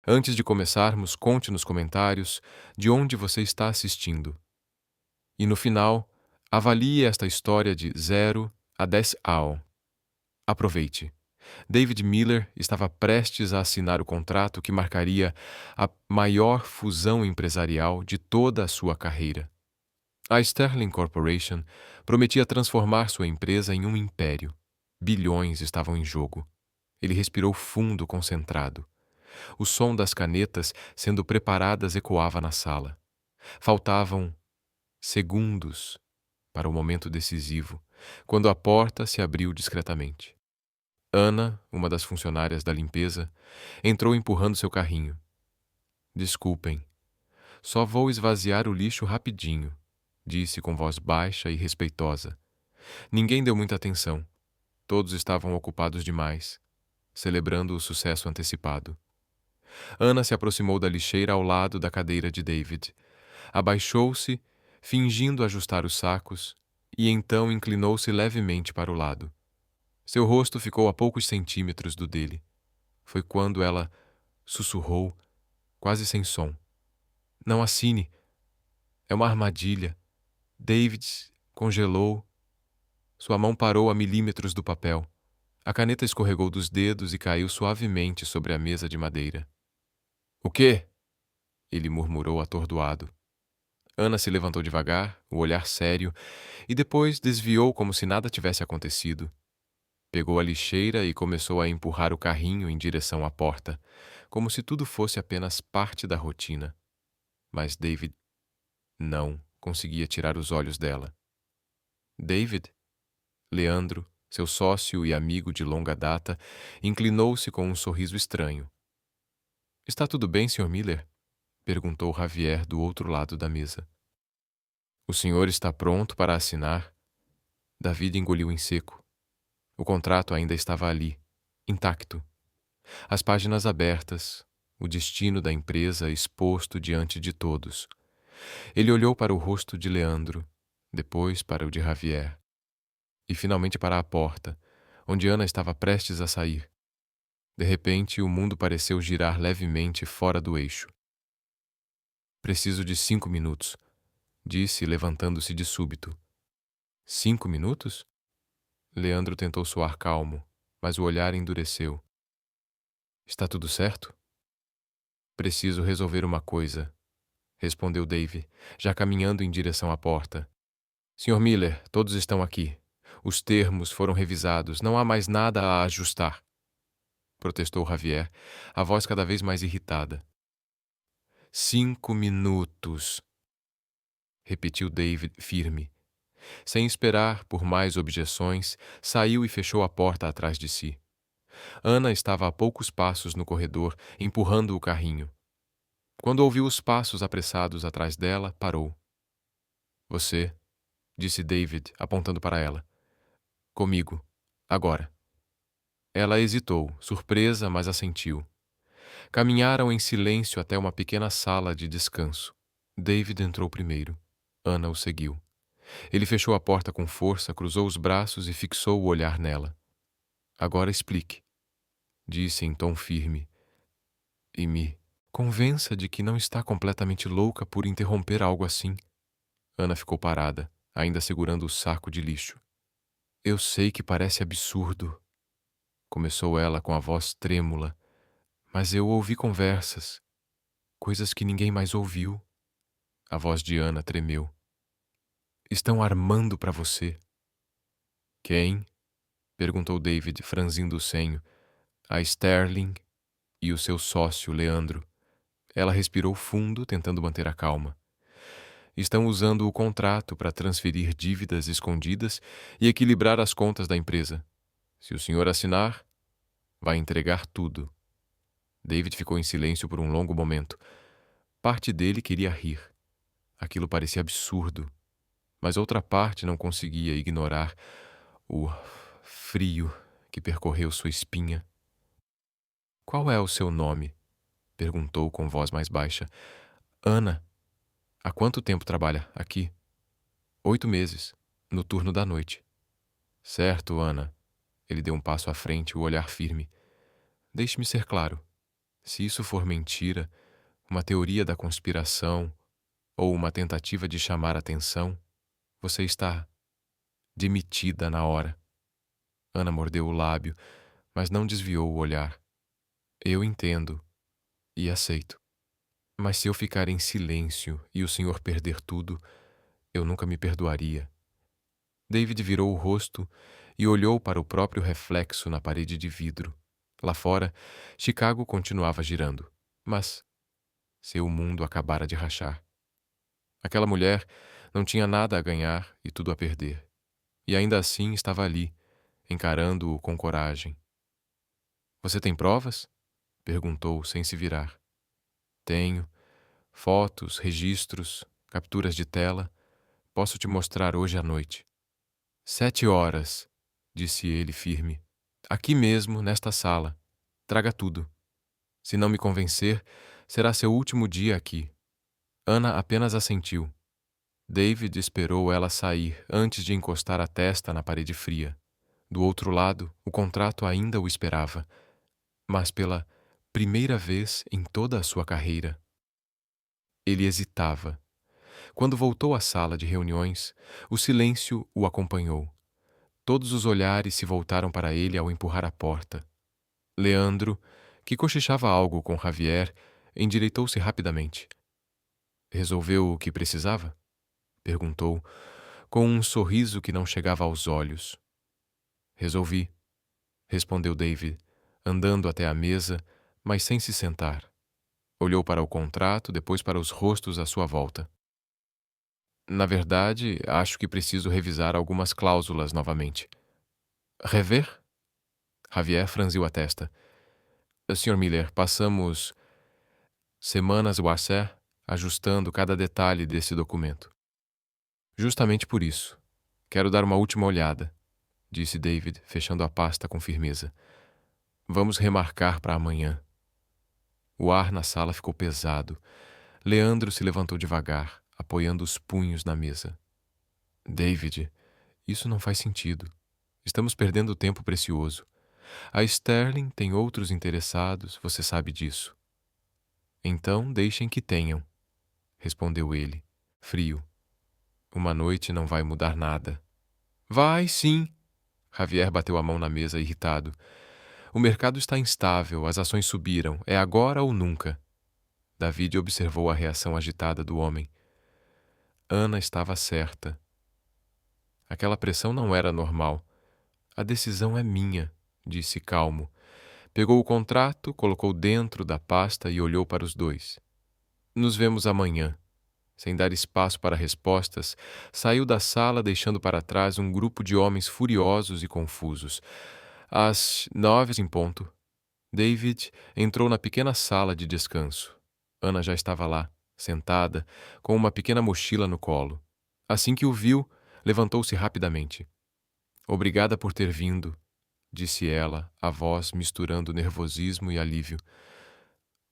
Antes de começarmos, conte nos comentários de onde você está assistindo. E no final, avalie esta história de 0 a 10 AO. Aproveite. David Miller estava prestes a assinar o contrato que marcaria a maior fusão empresarial de toda a sua carreira. A Sterling Corporation prometia transformar sua empresa em um império. Bilhões estavam em jogo. Ele respirou fundo, concentrado. O som das canetas sendo preparadas ecoava na sala. Faltavam segundos para o momento decisivo, quando a porta se abriu discretamente. Ana, uma das funcionárias da limpeza, entrou empurrando seu carrinho. Desculpem, só vou esvaziar o lixo rapidinho, disse com voz baixa e respeitosa. Ninguém deu muita atenção. Todos estavam ocupados demais, celebrando o sucesso antecipado. Ana se aproximou da lixeira ao lado da cadeira de David. Abaixou-se, fingindo ajustar os sacos, e então inclinou-se levemente para o lado. Seu rosto ficou a poucos centímetros do dele. Foi quando ela sussurrou, quase sem som. Não assine. É uma armadilha. David congelou. Sua mão parou a milímetros do papel. A caneta escorregou dos dedos e caiu suavemente sobre a mesa de madeira. O quê? Ele murmurou atordoado. Ana se levantou devagar, o olhar sério, e depois desviou como se nada tivesse acontecido. Pegou a lixeira e começou a empurrar o carrinho em direção à porta, como se tudo fosse apenas parte da rotina. Mas David não conseguia tirar os olhos dela. David? Leandro, seu sócio e amigo de longa data, inclinou-se com um sorriso estranho. Está tudo bem, Sr. Miller? Perguntou Javier do outro lado da mesa. O senhor está pronto para assinar? David engoliu em seco. O contrato ainda estava ali, intacto. As páginas abertas, o destino da empresa exposto diante de todos. Ele olhou para o rosto de Leandro, depois para o de Javier, e finalmente para a porta, onde Ana estava prestes a sair. De repente, o mundo pareceu girar levemente fora do eixo. Preciso de 5 minutos, disse, levantando-se de súbito. 5 minutos? Leandro tentou soar calmo, mas o olhar endureceu. Está tudo certo? Preciso resolver uma coisa, respondeu Dave, já caminhando em direção à porta. Sr. Miller, todos estão aqui. Os termos foram revisados, não há mais nada a ajustar, protestou Javier, a voz cada vez mais irritada. 5 minutos, repetiu David firme. Sem esperar por mais objeções, saiu e fechou a porta atrás de si. Ana estava a poucos passos no corredor, empurrando o carrinho. Quando ouviu os passos apressados atrás dela, parou. Você, disse David, apontando para ela. Comigo, agora. Ela hesitou, surpresa, mas assentiu. Caminharam em silêncio até uma pequena sala de descanso. David entrou primeiro. Ana o seguiu. Ele fechou a porta com força, cruzou os braços e fixou o olhar nela. Agora explique, disse em tom firme. E me convença de que não está completamente louca por interromper algo assim. Ana ficou parada, ainda segurando o saco de lixo. Eu sei que parece absurdo, começou ela com a voz trêmula, mas eu ouvi conversas, coisas que ninguém mais ouviu. A voz de Ana tremeu. Estão armando para você. Quem? Perguntou David, franzindo o senho. A Sterling e o seu sócio, Leandro. Ela respirou fundo, tentando manter a calma. Estão usando o contrato para transferir dívidas escondidas e equilibrar as contas da empresa. Se o senhor assinar, vai entregar tudo. David ficou em silêncio por um longo momento. Parte dele queria rir. Aquilo parecia absurdo, mas outra parte não conseguia ignorar o frio que percorreu sua espinha. Qual é o seu nome? Perguntou com voz mais baixa. Ana. Há quanto tempo trabalha aqui? 8 meses, no turno da noite. Certo, Ana. Ele deu um passo à frente, o olhar firme. Deixe-me ser claro. Se isso for mentira, uma teoria da conspiração ou uma tentativa de chamar atenção, você está demitida na hora. Ana mordeu o lábio, mas não desviou o olhar. Eu entendo e aceito. Mas se eu ficar em silêncio e o senhor perder tudo, eu nunca me perdoaria. David virou o rosto e olhou para o próprio reflexo na parede de vidro. Lá fora, Chicago continuava girando, mas seu mundo acabara de rachar. Aquela mulher não tinha nada a ganhar e tudo a perder. E ainda assim estava ali, encarando-o com coragem. Você tem provas? Perguntou sem se virar. Tenho. Fotos, registros, capturas de tela. Posso te mostrar hoje à noite. 7 horas, disse ele firme. Aqui mesmo, nesta sala. Traga tudo. Se não me convencer, será seu último dia aqui. Ana apenas assentiu. David esperou ela sair antes de encostar a testa na parede fria. Do outro lado, o contrato ainda o esperava, mas pela primeira vez em toda a sua carreira. Ele hesitava. Quando voltou à sala de reuniões, o silêncio o acompanhou. Todos os olhares se voltaram para ele ao empurrar a porta. Leandro, que cochichava algo com Javier, endireitou-se rapidamente. Resolveu o que precisava? Perguntou, com um sorriso que não chegava aos olhos. Resolvi, respondeu David, andando até a mesa, mas sem se sentar. Olhou para o contrato, depois para os rostos à sua volta. Na verdade, acho que preciso revisar algumas cláusulas novamente. Rever? Javier franziu a testa. Sr. Miller, passamos semanas Warser ajustando cada detalhe desse documento. Justamente por isso. Quero dar uma última olhada, disse David, fechando a pasta com firmeza. Vamos remarcar para amanhã. O ar na sala ficou pesado. Leandro se levantou devagar, apoiando os punhos na mesa. David, isso não faz sentido. Estamos perdendo tempo precioso. A Sterling tem outros interessados, você sabe disso. Então deixem que tenham, respondeu ele, frio. Uma noite não vai mudar nada. Vai, sim. Javier bateu a mão na mesa, irritado. O mercado está instável, as ações subiram. É agora ou nunca. David observou a reação agitada do homem. Ana estava certa. Aquela pressão não era normal. A decisão é minha, disse calmo. Pegou o contrato, colocou dentro da pasta e olhou para os dois. Nos vemos amanhã. Sem dar espaço para respostas, saiu da sala deixando para trás um grupo de homens furiosos e confusos. Às 9 em ponto, David entrou na pequena sala de descanso. Ana já estava lá, sentada, com uma pequena mochila no colo. Assim que o viu, levantou-se rapidamente. Obrigada por ter vindo, disse ela, a voz misturando nervosismo e alívio.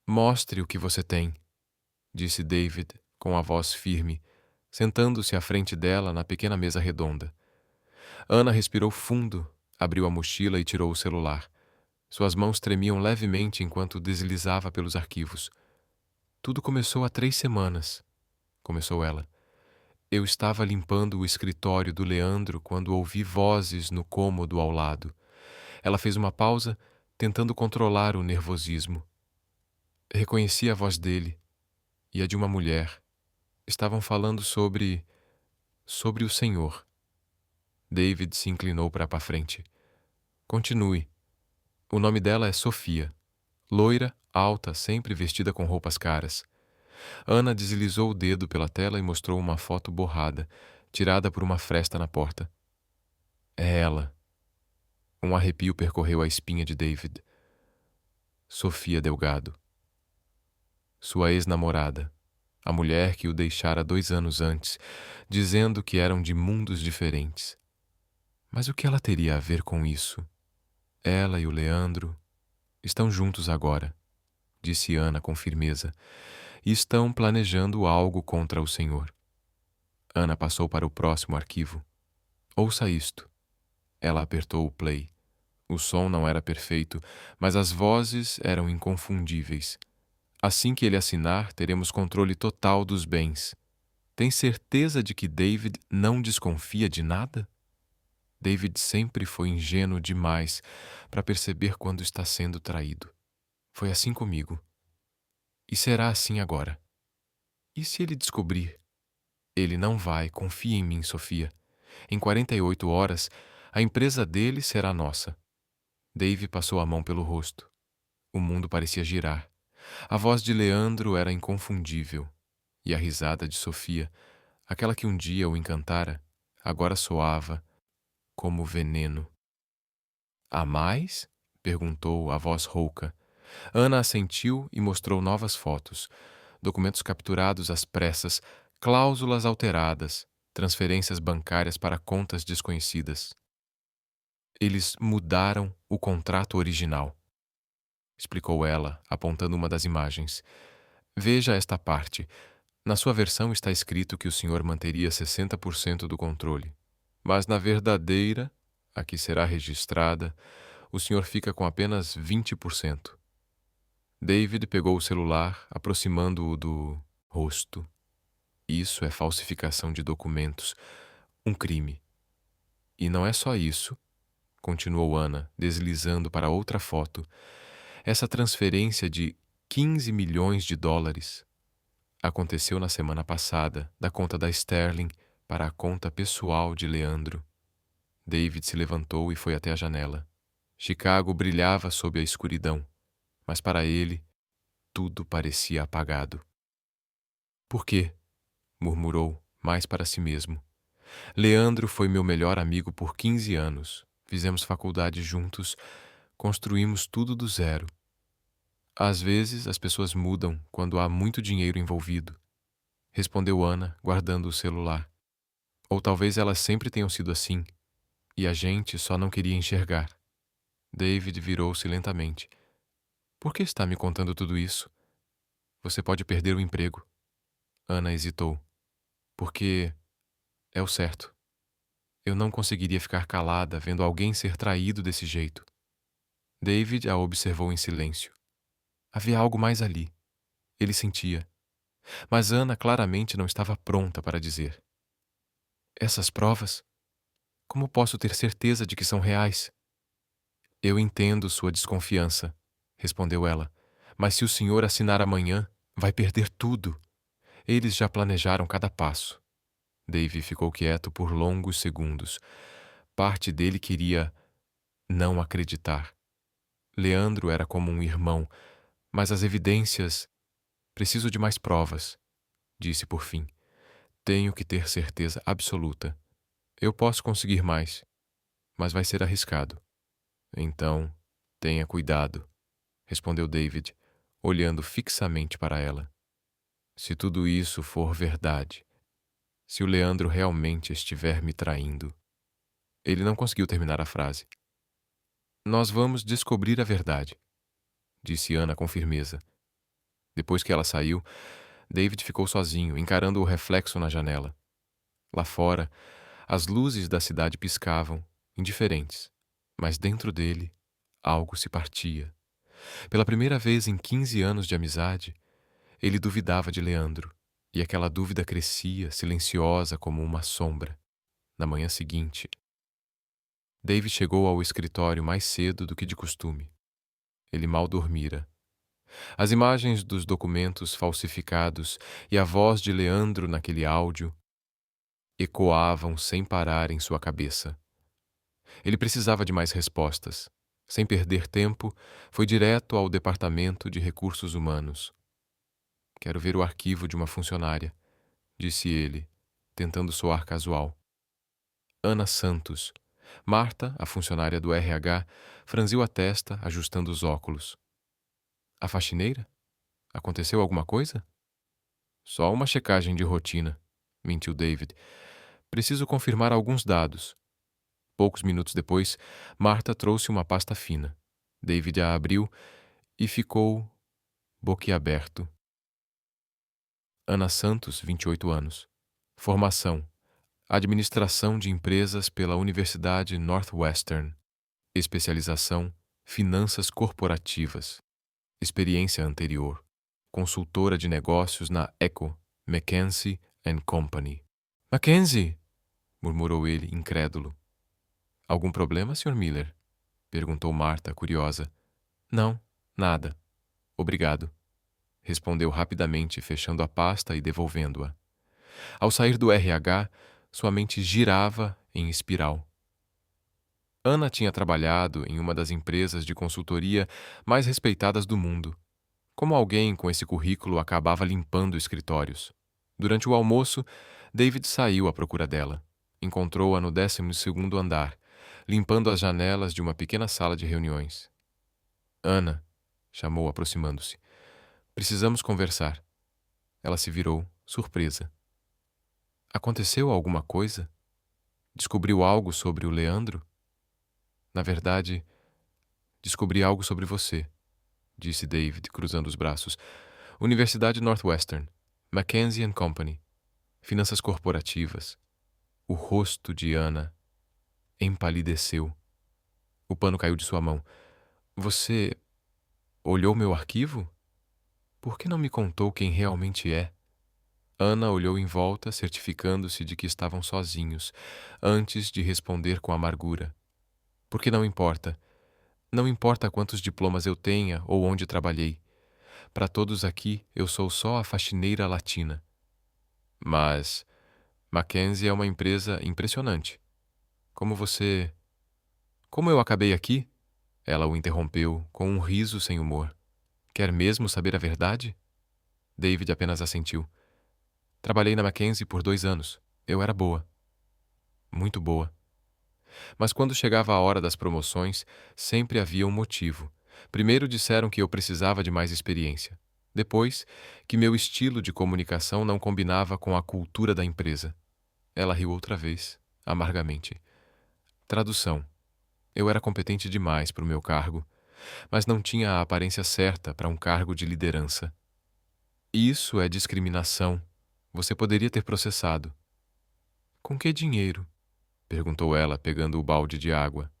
Mostre o que você tem, disse David, com a voz firme, sentando-se à frente dela na pequena mesa redonda. Ana respirou fundo, abriu a mochila e tirou o celular. Suas mãos tremiam levemente enquanto deslizava pelos arquivos. Tudo começou há 3 semanas, começou ela. Eu estava limpando o escritório do Leandro quando ouvi vozes no cômodo ao lado. Ela fez uma pausa, tentando controlar o nervosismo. Reconheci a voz dele e a de uma mulher. Estavam falando sobre o Senhor. David se inclinou para a frente. Continue. O nome dela é Sofia. Loira, alta, sempre vestida com roupas caras. Ana deslizou o dedo pela tela e mostrou uma foto borrada, tirada por uma fresta na porta. É ela. Um arrepio percorreu a espinha de David. Sofia Delgado. Sua ex-namorada. A mulher que o deixara 2 anos antes, dizendo que eram de mundos diferentes. Mas o que ela teria a ver com isso? Ela e o Leandro estão juntos agora, disse Ana com firmeza, e estão planejando algo contra o Senhor. Ana passou para o próximo arquivo. Ouça isto. Ela apertou o play. O som não era perfeito, mas as vozes eram inconfundíveis. Assim que ele assinar, teremos controle total dos bens. Tem certeza de que David não desconfia de nada? David sempre foi ingênuo demais para perceber quando está sendo traído. Foi assim comigo. E será assim agora. E se ele descobrir? Ele não vai, confia em mim, Sofia. Em 48 horas, a empresa dele será nossa. Dave passou a mão pelo rosto. O mundo parecia girar. A voz de Leandro era inconfundível. E a risada de Sofia, aquela que um dia o encantara, agora soava como veneno. Há mais? Perguntou a voz rouca. Ana assentiu e mostrou novas fotos, documentos capturados às pressas, cláusulas alteradas, transferências bancárias para contas desconhecidas. Eles mudaram o contrato original, explicou ela, apontando uma das imagens. Veja esta parte. Na sua versão está escrito que o senhor manteria 60% do controle, mas na verdadeira, a que será registrada, o senhor fica com apenas 20%. David pegou o celular, aproximando-o do rosto. Isso é falsificação de documentos, um crime. E não é só isso, continuou Ana, deslizando para outra foto. Essa transferência de 15 milhões de dólares aconteceu na semana passada, da conta da Sterling para a conta pessoal de Leandro. David se levantou e foi até a janela. Chicago brilhava sob a escuridão, mas para ele tudo parecia apagado. Por quê? Murmurou, mais para si mesmo. Leandro foi meu melhor amigo por 15 anos. Fizemos faculdade juntos, construímos tudo do zero. Às vezes as pessoas mudam quando há muito dinheiro envolvido, respondeu Ana, guardando o celular. Ou talvez elas sempre tenham sido assim, e a gente só não queria enxergar. David virou-se lentamente. Por que está me contando tudo isso? Você pode perder o emprego. Ana hesitou. Porque é o certo. Eu não conseguiria ficar calada vendo alguém ser traído desse jeito. David a observou em silêncio. Havia algo mais ali. Ele sentia. Mas Ana claramente não estava pronta para dizer. Essas provas? Como posso ter certeza de que são reais? Eu entendo sua desconfiança, respondeu ela. Mas se o senhor assinar amanhã, vai perder tudo. Eles já planejaram cada passo. Dave ficou quieto por longos segundos. Parte dele queria não acreditar. Leandro era como um irmão, mas as evidências... Preciso de mais provas, disse por fim. Tenho que ter certeza absoluta. Eu posso conseguir mais, mas vai ser arriscado. Então, tenha cuidado, respondeu David, olhando fixamente para ela. Se tudo isso for verdade, se o Leandro realmente estiver me traindo... Ele não conseguiu terminar a frase. Nós vamos descobrir a verdade, disse Ana com firmeza. Depois que ela saiu, David ficou sozinho, encarando o reflexo na janela. Lá fora, as luzes da cidade piscavam, indiferentes, mas dentro dele, algo se partia. Pela primeira vez em 15 anos de amizade, ele duvidava de Leandro, e aquela dúvida crescia, silenciosa como uma sombra. Na manhã seguinte, David chegou ao escritório mais cedo do que de costume. Ele mal dormira. As imagens dos documentos falsificados e a voz de Leandro naquele áudio ecoavam sem parar em sua cabeça. Ele precisava de mais respostas. Sem perder tempo, foi direto ao Departamento de Recursos Humanos. Quero ver o arquivo de uma funcionária, disse ele, tentando soar casual. Ana Santos. Marta, a funcionária do RH, franziu a testa, ajustando os óculos. A faxineira? Aconteceu alguma coisa? Só uma checagem de rotina, mentiu David. Preciso confirmar alguns dados. Poucos minutos depois, Marta trouxe uma pasta fina. David a abriu e ficou boquiaberto. Ana Santos, 28 anos. Formação: Administração de Empresas pela Universidade Northwestern. Especialização: finanças corporativas. Experiência anterior: consultora de negócios na Echo, McKinsey & Company. Mackenzie! Murmurou ele, incrédulo. Algum problema, Sr. Miller? Perguntou Marta, curiosa. Não, nada. Obrigado. Respondeu rapidamente, fechando a pasta e devolvendo-a. Ao sair do RH, sua mente girava em espiral. Ana tinha trabalhado em uma das empresas de consultoria mais respeitadas do mundo. Como alguém com esse currículo acabava limpando escritórios? Durante o almoço, David saiu à procura dela. Encontrou-a no 12º andar, limpando as janelas de uma pequena sala de reuniões. Ana, chamou aproximando-se. Precisamos conversar. Ela se virou, surpresa. Aconteceu alguma coisa? Descobriu algo sobre o Leandro? Na verdade, descobri algo sobre você, disse David, cruzando os braços. Universidade Northwestern, McKinsey & Company, finanças corporativas. O rosto de Ana empalideceu. O pano caiu de sua mão. Você olhou meu arquivo? Por que não me contou quem realmente é? Ana olhou em volta, certificando-se de que estavam sozinhos, antes de responder com amargura. Porque não importa. Não importa quantos diplomas eu tenha ou onde trabalhei. Para todos aqui, eu sou só a faxineira latina. Mas Mackenzie é uma empresa impressionante. Como eu acabei aqui? Ela o interrompeu com um riso sem humor. Quer mesmo saber a verdade? David apenas assentiu. Trabalhei na Mackenzie por 2 anos. Eu era boa. Muito boa. Mas quando chegava a hora das promoções, sempre havia um motivo. Primeiro disseram que eu precisava de mais experiência. Depois, que meu estilo de comunicação não combinava com a cultura da empresa. Ela riu outra vez, amargamente. Tradução. Eu era competente demais para o meu cargo, mas não tinha a aparência certa para um cargo de liderança. Isso é discriminação. Você poderia ter processado. Com que dinheiro? Perguntou ela, pegando o balde de água.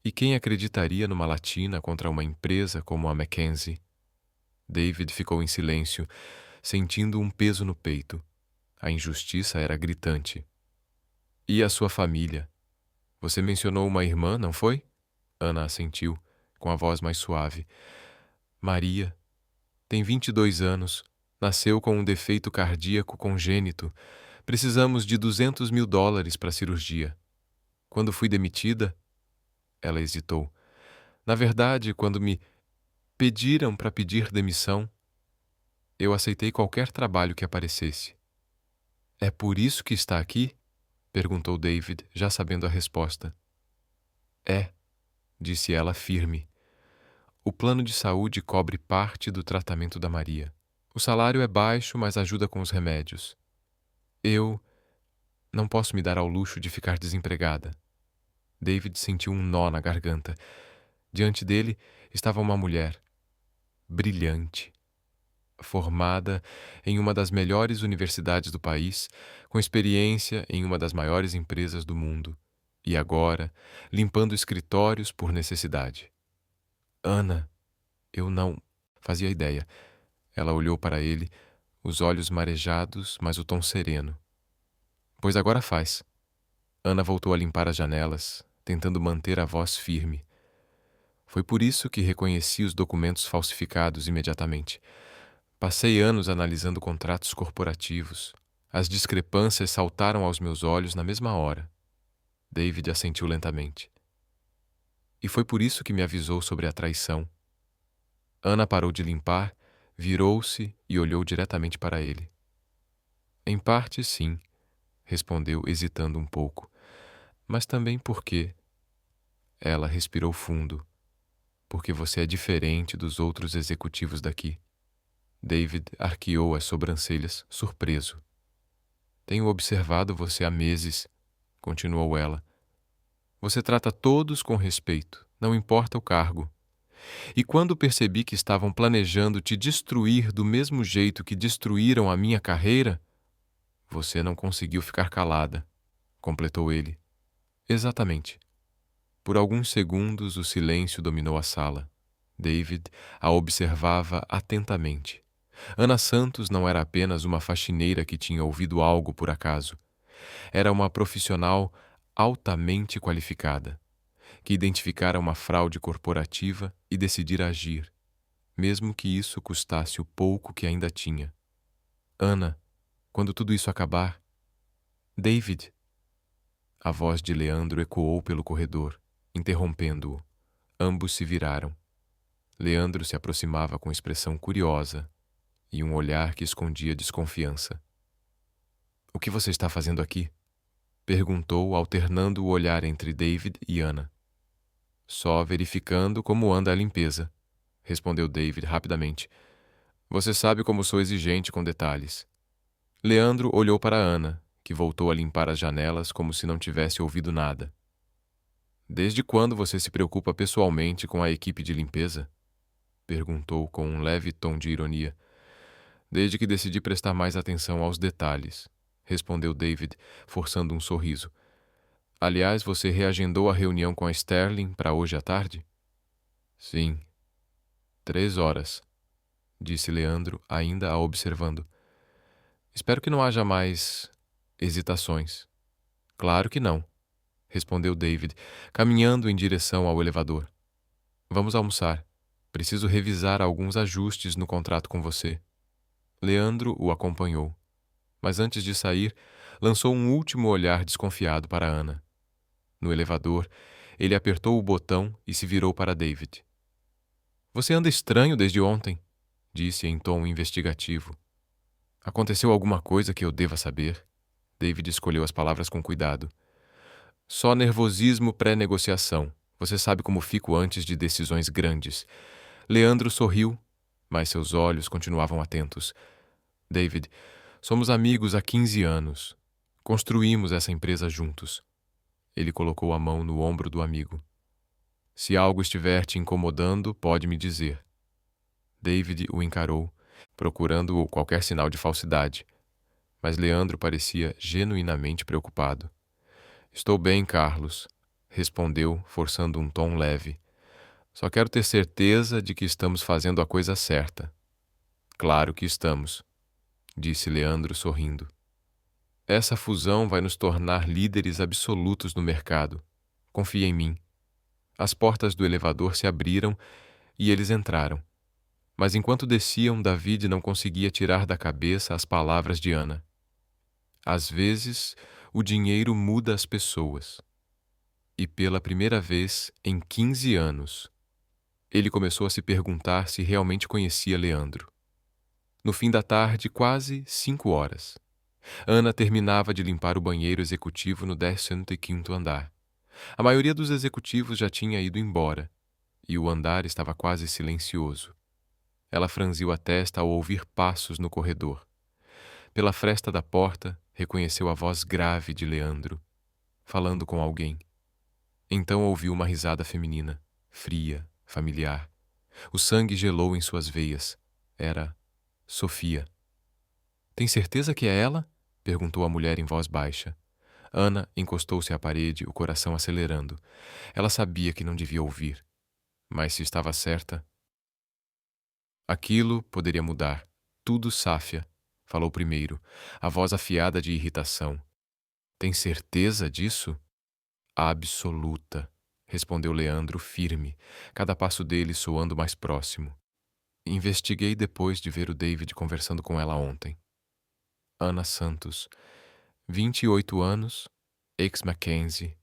E quem acreditaria numa latina contra uma empresa como a Mackenzie? David ficou em silêncio, sentindo um peso no peito. A injustiça era gritante. E a sua família? Você mencionou uma irmã, não foi? Ana assentiu, com a voz mais suave. Maria. Tem 22 anos. Nasceu com um defeito cardíaco congênito. Precisamos de $200.000 para a cirurgia. Quando fui demitida... Ela hesitou. Na verdade, quando me pediram para pedir demissão, eu aceitei qualquer trabalho que aparecesse. É por isso que está aqui? Perguntou David, já sabendo a resposta. É, disse ela firme. O plano de saúde cobre parte do tratamento da Maria. O salário é baixo, mas ajuda com os remédios. Eu não posso me dar ao luxo de ficar desempregada. David sentiu um nó na garganta. Diante dele estava uma mulher, brilhante, formada em uma das melhores universidades do país, com experiência em uma das maiores empresas do mundo, e agora limpando escritórios por necessidade. Ana, eu não fazia ideia. Ela olhou para ele, os olhos marejados, mas o tom sereno. Pois agora faz. Ana voltou a limpar as janelas, tentando manter a voz firme. Foi por isso que reconheci os documentos falsificados imediatamente. Passei anos analisando contratos corporativos. As discrepâncias saltaram aos meus olhos na mesma hora. David assentiu lentamente. E foi por isso que me avisou sobre a traição. Ana parou de limpar, virou-se e olhou diretamente para ele. Em parte, sim, respondeu, hesitando um pouco. Mas também porque... Ela respirou fundo. Porque você é diferente dos outros executivos daqui. David arqueou as sobrancelhas, surpreso. Tenho observado você há meses, continuou ela. Você trata todos com respeito, não importa o cargo. E quando percebi que estavam planejando te destruir do mesmo jeito que destruíram a minha carreira, você não conseguiu ficar calada, completou ele. Exatamente. Por alguns segundos, o silêncio dominou a sala. David a observava atentamente. Ana Santos não era apenas uma faxineira que tinha ouvido algo por acaso. Era uma profissional altamente qualificada, que identificara uma fraude corporativa e decidira agir, mesmo que isso custasse o pouco que ainda tinha. Ana, quando tudo isso acabar... David! A voz de Leandro ecoou pelo corredor, interrompendo-o. Ambos se viraram. Leandro se aproximava com expressão curiosa e um olhar que escondia desconfiança. "O que você está fazendo aqui?" perguntou, alternando o olhar entre David e Ana. "Só verificando como anda a limpeza", respondeu David rapidamente. "Você sabe como sou exigente com detalhes." Leandro olhou para Ana, que voltou a limpar as janelas como se não tivesse ouvido nada. "Desde quando você se preocupa pessoalmente com a equipe de limpeza?" perguntou com um leve tom de ironia. "Desde que decidi prestar mais atenção aos detalhes", respondeu David, forçando um sorriso. "Aliás, você reagendou a reunião com a Sterling para hoje à tarde?" "Sim. 3 horas", disse Leandro, ainda a observando. "Espero que não haja mais hesitações." "Claro que não", respondeu David, caminhando em direção ao elevador. "Vamos almoçar. Preciso revisar alguns ajustes no contrato com você." Leandro o acompanhou, mas antes de sair, lançou um último olhar desconfiado para Ana. No elevador, ele apertou o botão e se virou para David. "Você anda estranho desde ontem", disse em tom investigativo. "Aconteceu alguma coisa que eu deva saber?" David escolheu as palavras com cuidado. "Só nervosismo pré-negociação. Você sabe como fico antes de decisões grandes." Leandro sorriu, mas seus olhos continuavam atentos. "David, somos amigos há 15 anos. Construímos essa empresa juntos." Ele colocou a mão no ombro do amigo. "Se algo estiver te incomodando, pode me dizer." David o encarou, procurando qualquer sinal de falsidade, mas Leandro parecia genuinamente preocupado. "Estou bem, Carlos", respondeu, forçando um tom leve. "Só quero ter certeza de que estamos fazendo a coisa certa." "Claro que estamos", disse Leandro sorrindo. "Essa fusão vai nos tornar líderes absolutos no mercado. Confia em mim." As portas do elevador se abriram e eles entraram. Mas enquanto desciam, David não conseguia tirar da cabeça as palavras de Ana. "Às vezes, o dinheiro muda as pessoas." E pela primeira vez em 15 anos, ele começou a se perguntar se realmente conhecia Leandro. No fim da tarde, quase 5 horas, Ana terminava de limpar o banheiro executivo no 15º andar. A maioria dos executivos já tinha ido embora, e o andar estava quase silencioso. Ela franziu a testa ao ouvir passos no corredor. Pela fresta da porta, reconheceu a voz grave de Leandro, falando com alguém. Então ouviu uma risada feminina, fria, familiar. O sangue gelou em suas veias. Era Sofia. "Tem certeza que é ela?" perguntou a mulher em voz baixa. Ana encostou-se à parede, o coração acelerando. Ela sabia que não devia ouvir, mas se estava certa... Aquilo poderia mudar. "Tudo, Sáfia", falou primeiro, a voz afiada de irritação. "Tem certeza disso?" "Absoluta", respondeu Leandro firme, cada passo dele soando mais próximo. "Investiguei depois de ver o David conversando com ela ontem." Ana Santos, 28 anos, ex-Mackenzie,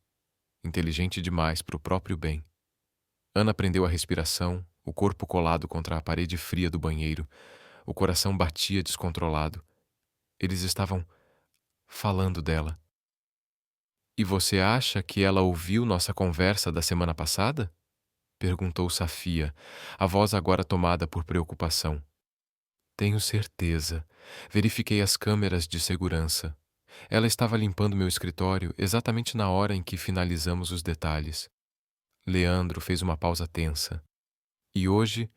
inteligente demais para o próprio bem. Ana prendeu a respiração, o corpo colado contra a parede fria do banheiro. O coração batia descontrolado. Eles estavam falando dela. "E você acha que ela ouviu nossa conversa da semana passada?" perguntou Safia, a voz agora tomada por preocupação. "Tenho certeza. Verifiquei as câmeras de segurança. Ela estava limpando meu escritório exatamente na hora em que finalizamos os detalhes." Leandro fez uma pausa tensa. E hoje,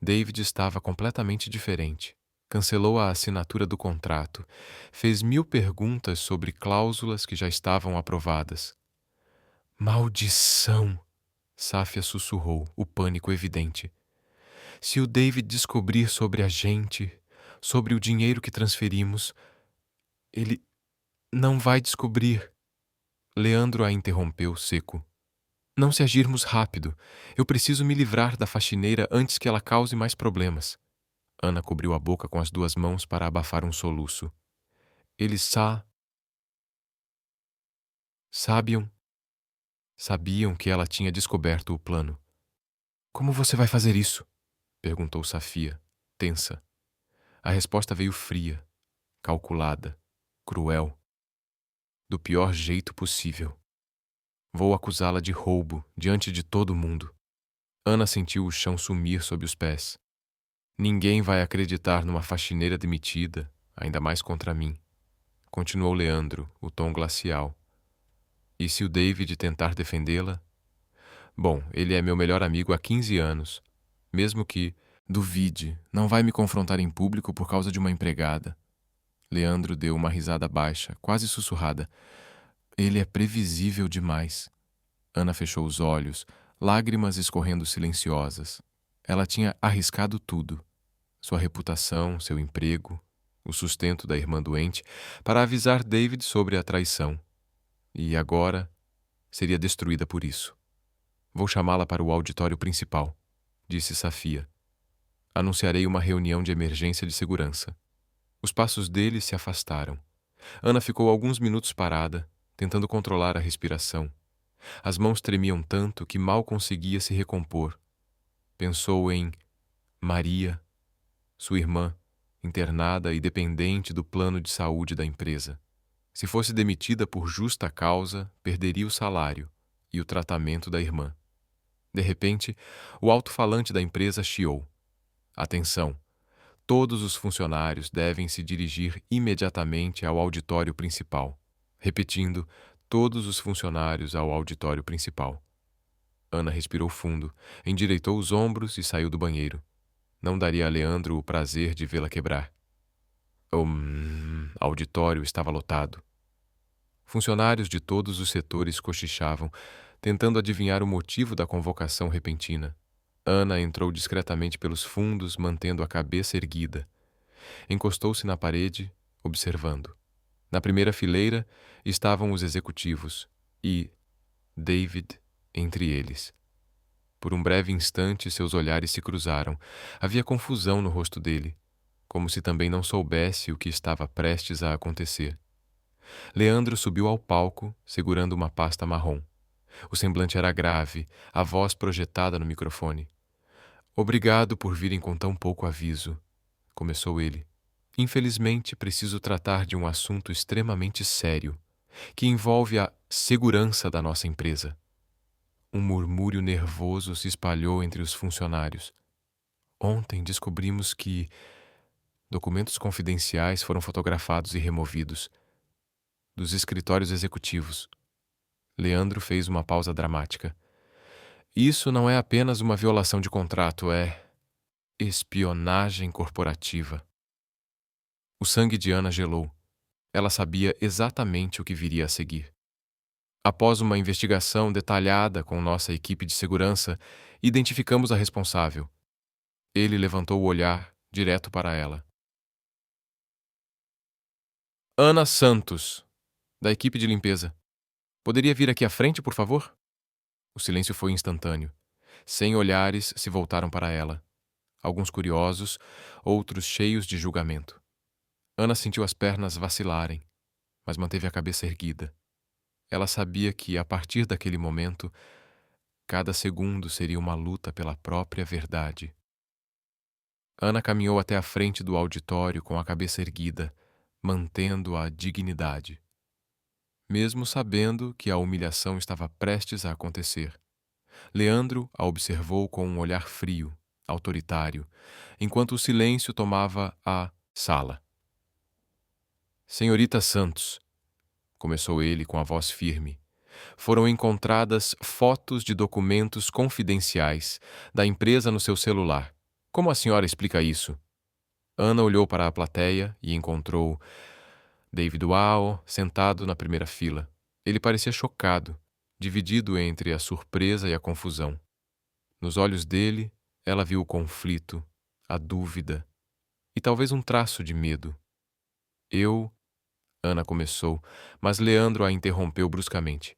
David estava completamente diferente. Cancelou a assinatura do contrato, fez 1000 perguntas sobre cláusulas que já estavam aprovadas. Maldição! Safia sussurrou, o pânico evidente. Se o David descobrir sobre a gente, sobre o dinheiro que transferimos, ele não vai descobrir. Leandro a interrompeu, seco. Não se agirmos rápido. Eu preciso me livrar da faxineira antes que ela cause mais problemas. Ana cobriu a boca com as duas mãos para abafar um soluço. Eles sabiam que ela tinha descoberto o plano. Como você vai fazer isso? Perguntou Safia, tensa. A resposta veio fria, calculada, cruel, do pior jeito possível. Vou acusá-la de roubo diante de todo mundo. Ana sentiu o chão sumir sob os pés. Ninguém vai acreditar numa faxineira demitida, ainda mais contra mim. Continuou Leandro, o tom glacial. E se o David tentar defendê-la? Bom, ele é meu melhor amigo há 15 anos. Mesmo que, duvide, não vai me confrontar em público por causa de uma empregada. Leandro deu uma risada baixa, quase sussurrada. Ele é previsível demais. Ana fechou os olhos, lágrimas escorrendo silenciosas. Ela tinha arriscado tudo. Sua reputação, seu emprego, o sustento da irmã doente, para avisar David sobre a traição. E agora seria destruída por isso. Vou chamá-la para o auditório principal, disse Safia. Anunciarei uma reunião de emergência de segurança. Os passos dele se afastaram. Ana ficou alguns minutos parada, tentando controlar a respiração. As mãos tremiam tanto que mal conseguia se recompor. Pensou em Maria, sua irmã, internada e dependente do plano de saúde da empresa. Se fosse demitida por justa causa, perderia o salário e o tratamento da irmã. De repente, o alto-falante da empresa chiou. Atenção! Todos os funcionários devem se dirigir imediatamente ao auditório principal. Repetindo, todos os funcionários ao auditório principal. Ana respirou fundo, endireitou os ombros e saiu do banheiro. Não daria a Leandro o prazer de vê-la quebrar. O auditório estava lotado. Funcionários de todos os setores cochichavam, tentando adivinhar o motivo da convocação repentina. Ana entrou discretamente pelos fundos, mantendo a cabeça erguida. Encostou-se na parede, observando. Na primeira fileira estavam os executivos e David entre eles. Por um breve instante, seus olhares se cruzaram. Havia confusão no rosto dele, como se também não soubesse o que estava prestes a acontecer. Leandro subiu ao palco, segurando uma pasta marrom. O semblante era grave, a voz projetada no microfone. Obrigado por virem com tão pouco aviso, começou ele. Infelizmente, preciso tratar de um assunto extremamente sério, que envolve a segurança da nossa empresa. Um murmúrio nervoso se espalhou entre os funcionários. Ontem descobrimos que documentos confidenciais foram fotografados e removidos dos escritórios executivos. Leandro fez uma pausa dramática. Isso não é apenas uma violação de contrato, é espionagem corporativa. O sangue de Ana gelou. Ela sabia exatamente o que viria a seguir. Após uma investigação detalhada com nossa equipe de segurança, identificamos a responsável. Ele levantou o olhar direto para ela. Ana Santos, da equipe de limpeza. Poderia vir aqui à frente, por favor? O silêncio foi instantâneo. 100 olhares se voltaram para ela. Alguns curiosos, outros cheios de julgamento. Ana sentiu as pernas vacilarem, mas manteve a cabeça erguida. Ela sabia que, a partir daquele momento, cada segundo seria uma luta pela própria verdade. Ana caminhou até a frente do auditório com a cabeça erguida, mantendo a dignidade. Mesmo sabendo que a humilhação estava prestes a acontecer. Leandro a observou com um olhar frio, autoritário, enquanto o silêncio tomava a sala. Senhorita Santos, começou ele com a voz firme, foram encontradas fotos de documentos confidenciais da empresa no seu celular. Como a senhora explica isso? Ana olhou para a plateia e encontrou David Wow sentado na primeira fila. Ele parecia chocado, dividido entre a surpresa e a confusão. Nos olhos dele, ela viu o conflito, a dúvida e talvez um traço de medo. Ana começou, mas Leandro a interrompeu bruscamente.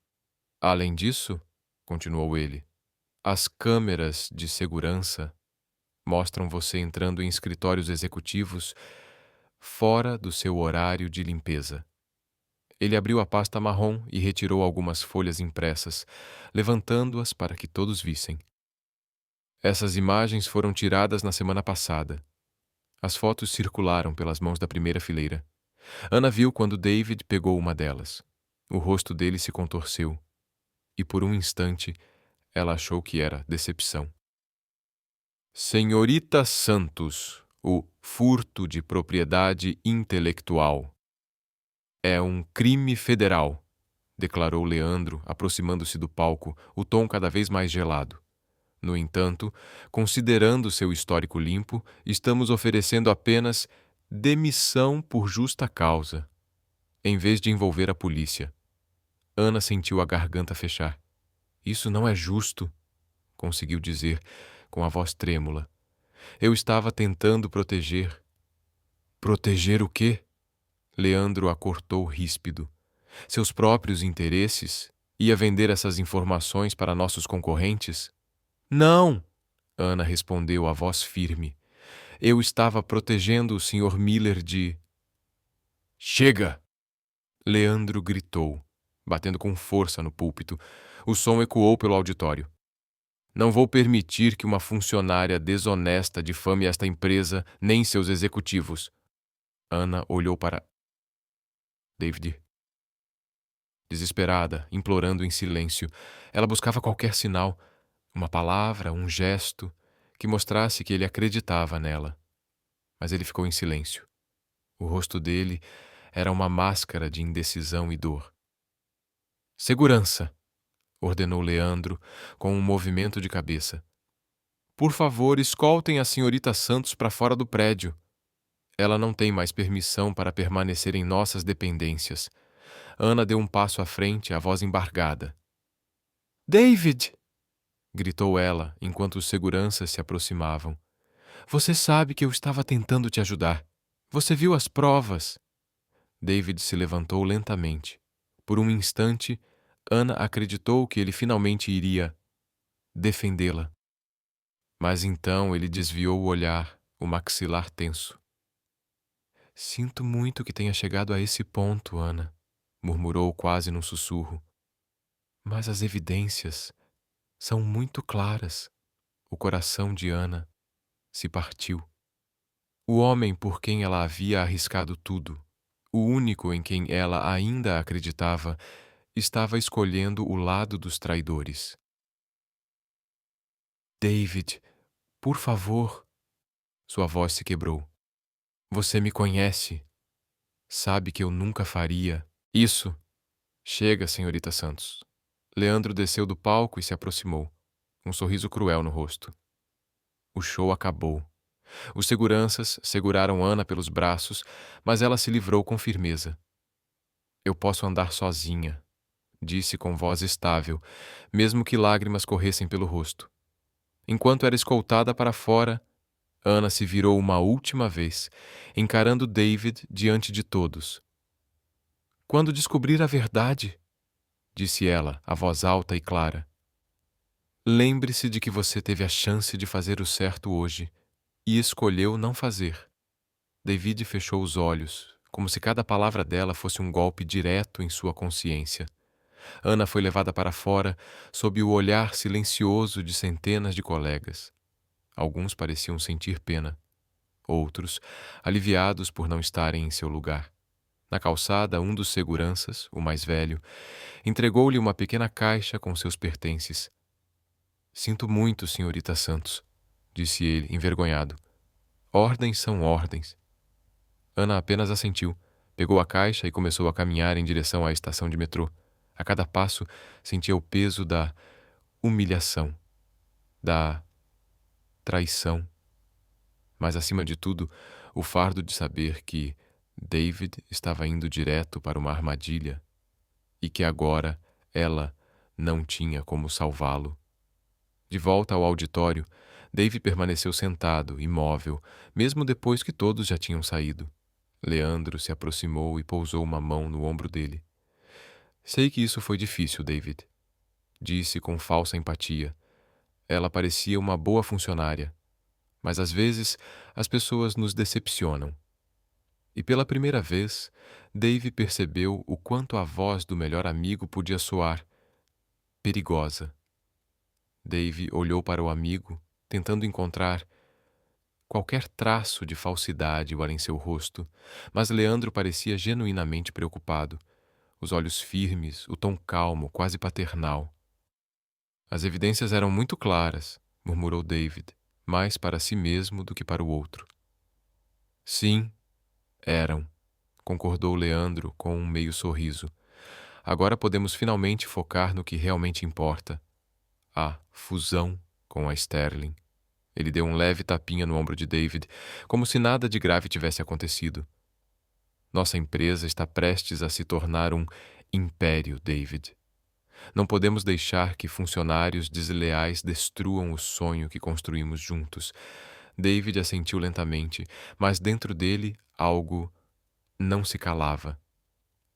Além disso, continuou ele, as câmeras de segurança mostram você entrando em escritórios executivos fora do seu horário de limpeza. Ele abriu a pasta marrom e retirou algumas folhas impressas, levantando-as para que todos vissem. Essas imagens foram tiradas na semana passada. As fotos circularam pelas mãos da primeira fileira. Ana viu quando David pegou uma delas. O rosto dele se contorceu, e por um instante ela achou que era decepção. Senhorita Santos, o furto de propriedade intelectual é um crime federal, declarou Leandro, aproximando-se do palco, o tom cada vez mais gelado. No entanto, considerando seu histórico limpo, estamos oferecendo apenas demissão por justa causa, em vez de envolver a polícia. Ana sentiu a garganta fechar. Isso não é justo, conseguiu dizer, com a voz trêmula. Eu estava tentando proteger. Proteger o quê? Leandro a cortou ríspido. Seus próprios interesses? Ia vender essas informações para nossos concorrentes? Não! Ana respondeu a voz firme. Eu estava protegendo o Sr. Miller de... Chega! Leandro gritou, batendo com força no púlpito. O som ecoou pelo auditório. Não vou permitir que uma funcionária desonesta difame esta empresa nem seus executivos. Ana olhou para David. Desesperada, implorando em silêncio, ela buscava qualquer sinal, uma palavra, um gesto, que mostrasse que ele acreditava nela. Mas ele ficou em silêncio. O rosto dele era uma máscara de indecisão e dor. Segurança! Ordenou Leandro, com um movimento de cabeça. Por favor, escoltem a senhorita Santos para fora do prédio. Ela não tem mais permissão para permanecer em nossas dependências. Ana deu um passo à frente, a voz embargada. David! Gritou ela, enquanto os seguranças se aproximavam. Você sabe que eu estava tentando te ajudar. Você viu as provas. David se levantou lentamente. Por um instante, Ana acreditou que ele finalmente iria defendê-la. Mas então ele desviou o olhar, o maxilar tenso. Sinto muito que tenha chegado a esse ponto, Ana, murmurou quase num sussurro. Mas as evidências são muito claras. O coração de Ana se partiu. O homem por quem ela havia arriscado tudo, o único em quem ela ainda acreditava, estava escolhendo o lado dos traidores. David, por favor. Sua voz se quebrou. Você me conhece. Sabe que eu nunca faria isso. Chega, senhorita Santos. Leandro desceu do palco e se aproximou, um sorriso cruel no rosto. O show acabou. Os seguranças seguraram Ana pelos braços, mas ela se livrou com firmeza. Eu posso andar sozinha, disse com voz estável, mesmo que lágrimas corressem pelo rosto. Enquanto era escoltada para fora, Ana se virou uma última vez, encarando David diante de todos. Quando descobrir a verdade, disse ela, a voz alta e clara, lembre-se de que você teve a chance de fazer o certo hoje e escolheu não fazer. David fechou os olhos, como se cada palavra dela fosse um golpe direto em sua consciência. Ana foi levada para fora sob o olhar silencioso de centenas de colegas. Alguns pareciam sentir pena. Outros, aliviados por não estarem em seu lugar. Na calçada, um dos seguranças, o mais velho, entregou-lhe uma pequena caixa com seus pertences. Sinto muito, senhorita Santos, disse ele, envergonhado. Ordens são ordens. Ana apenas assentiu, pegou a caixa e começou a caminhar em direção à estação de metrô. A cada passo, sentia o peso da humilhação, da traição, mas, acima de tudo, o fardo de saber que David estava indo direto para uma armadilha e que agora ela não tinha como salvá-lo. De volta ao auditório, Dave permaneceu sentado, imóvel, mesmo depois que todos já tinham saído. Leandro se aproximou e pousou uma mão no ombro dele. Sei que isso foi difícil, David, disse com falsa empatia. Ela parecia uma boa funcionária, mas às vezes as pessoas nos decepcionam. E pela primeira vez, Dave percebeu o quanto a voz do melhor amigo podia soar perigosa. Dave olhou para o amigo, tentando encontrar qualquer traço de falsidade em seu rosto, mas Leandro parecia genuinamente preocupado, os olhos firmes, o tom calmo, quase paternal. As evidências eram muito claras, murmurou David, mais para si mesmo do que para o outro. Sim, eram, concordou Leandro com um meio sorriso. Agora podemos finalmente focar no que realmente importa: a fusão com a Sterling. Ele deu um leve tapinha no ombro de David, como se nada de grave tivesse acontecido. Nossa empresa está prestes a se tornar um império, David. Não podemos deixar que funcionários desleais destruam o sonho que construímos juntos. David assentiu lentamente, mas dentro dele algo não se calava.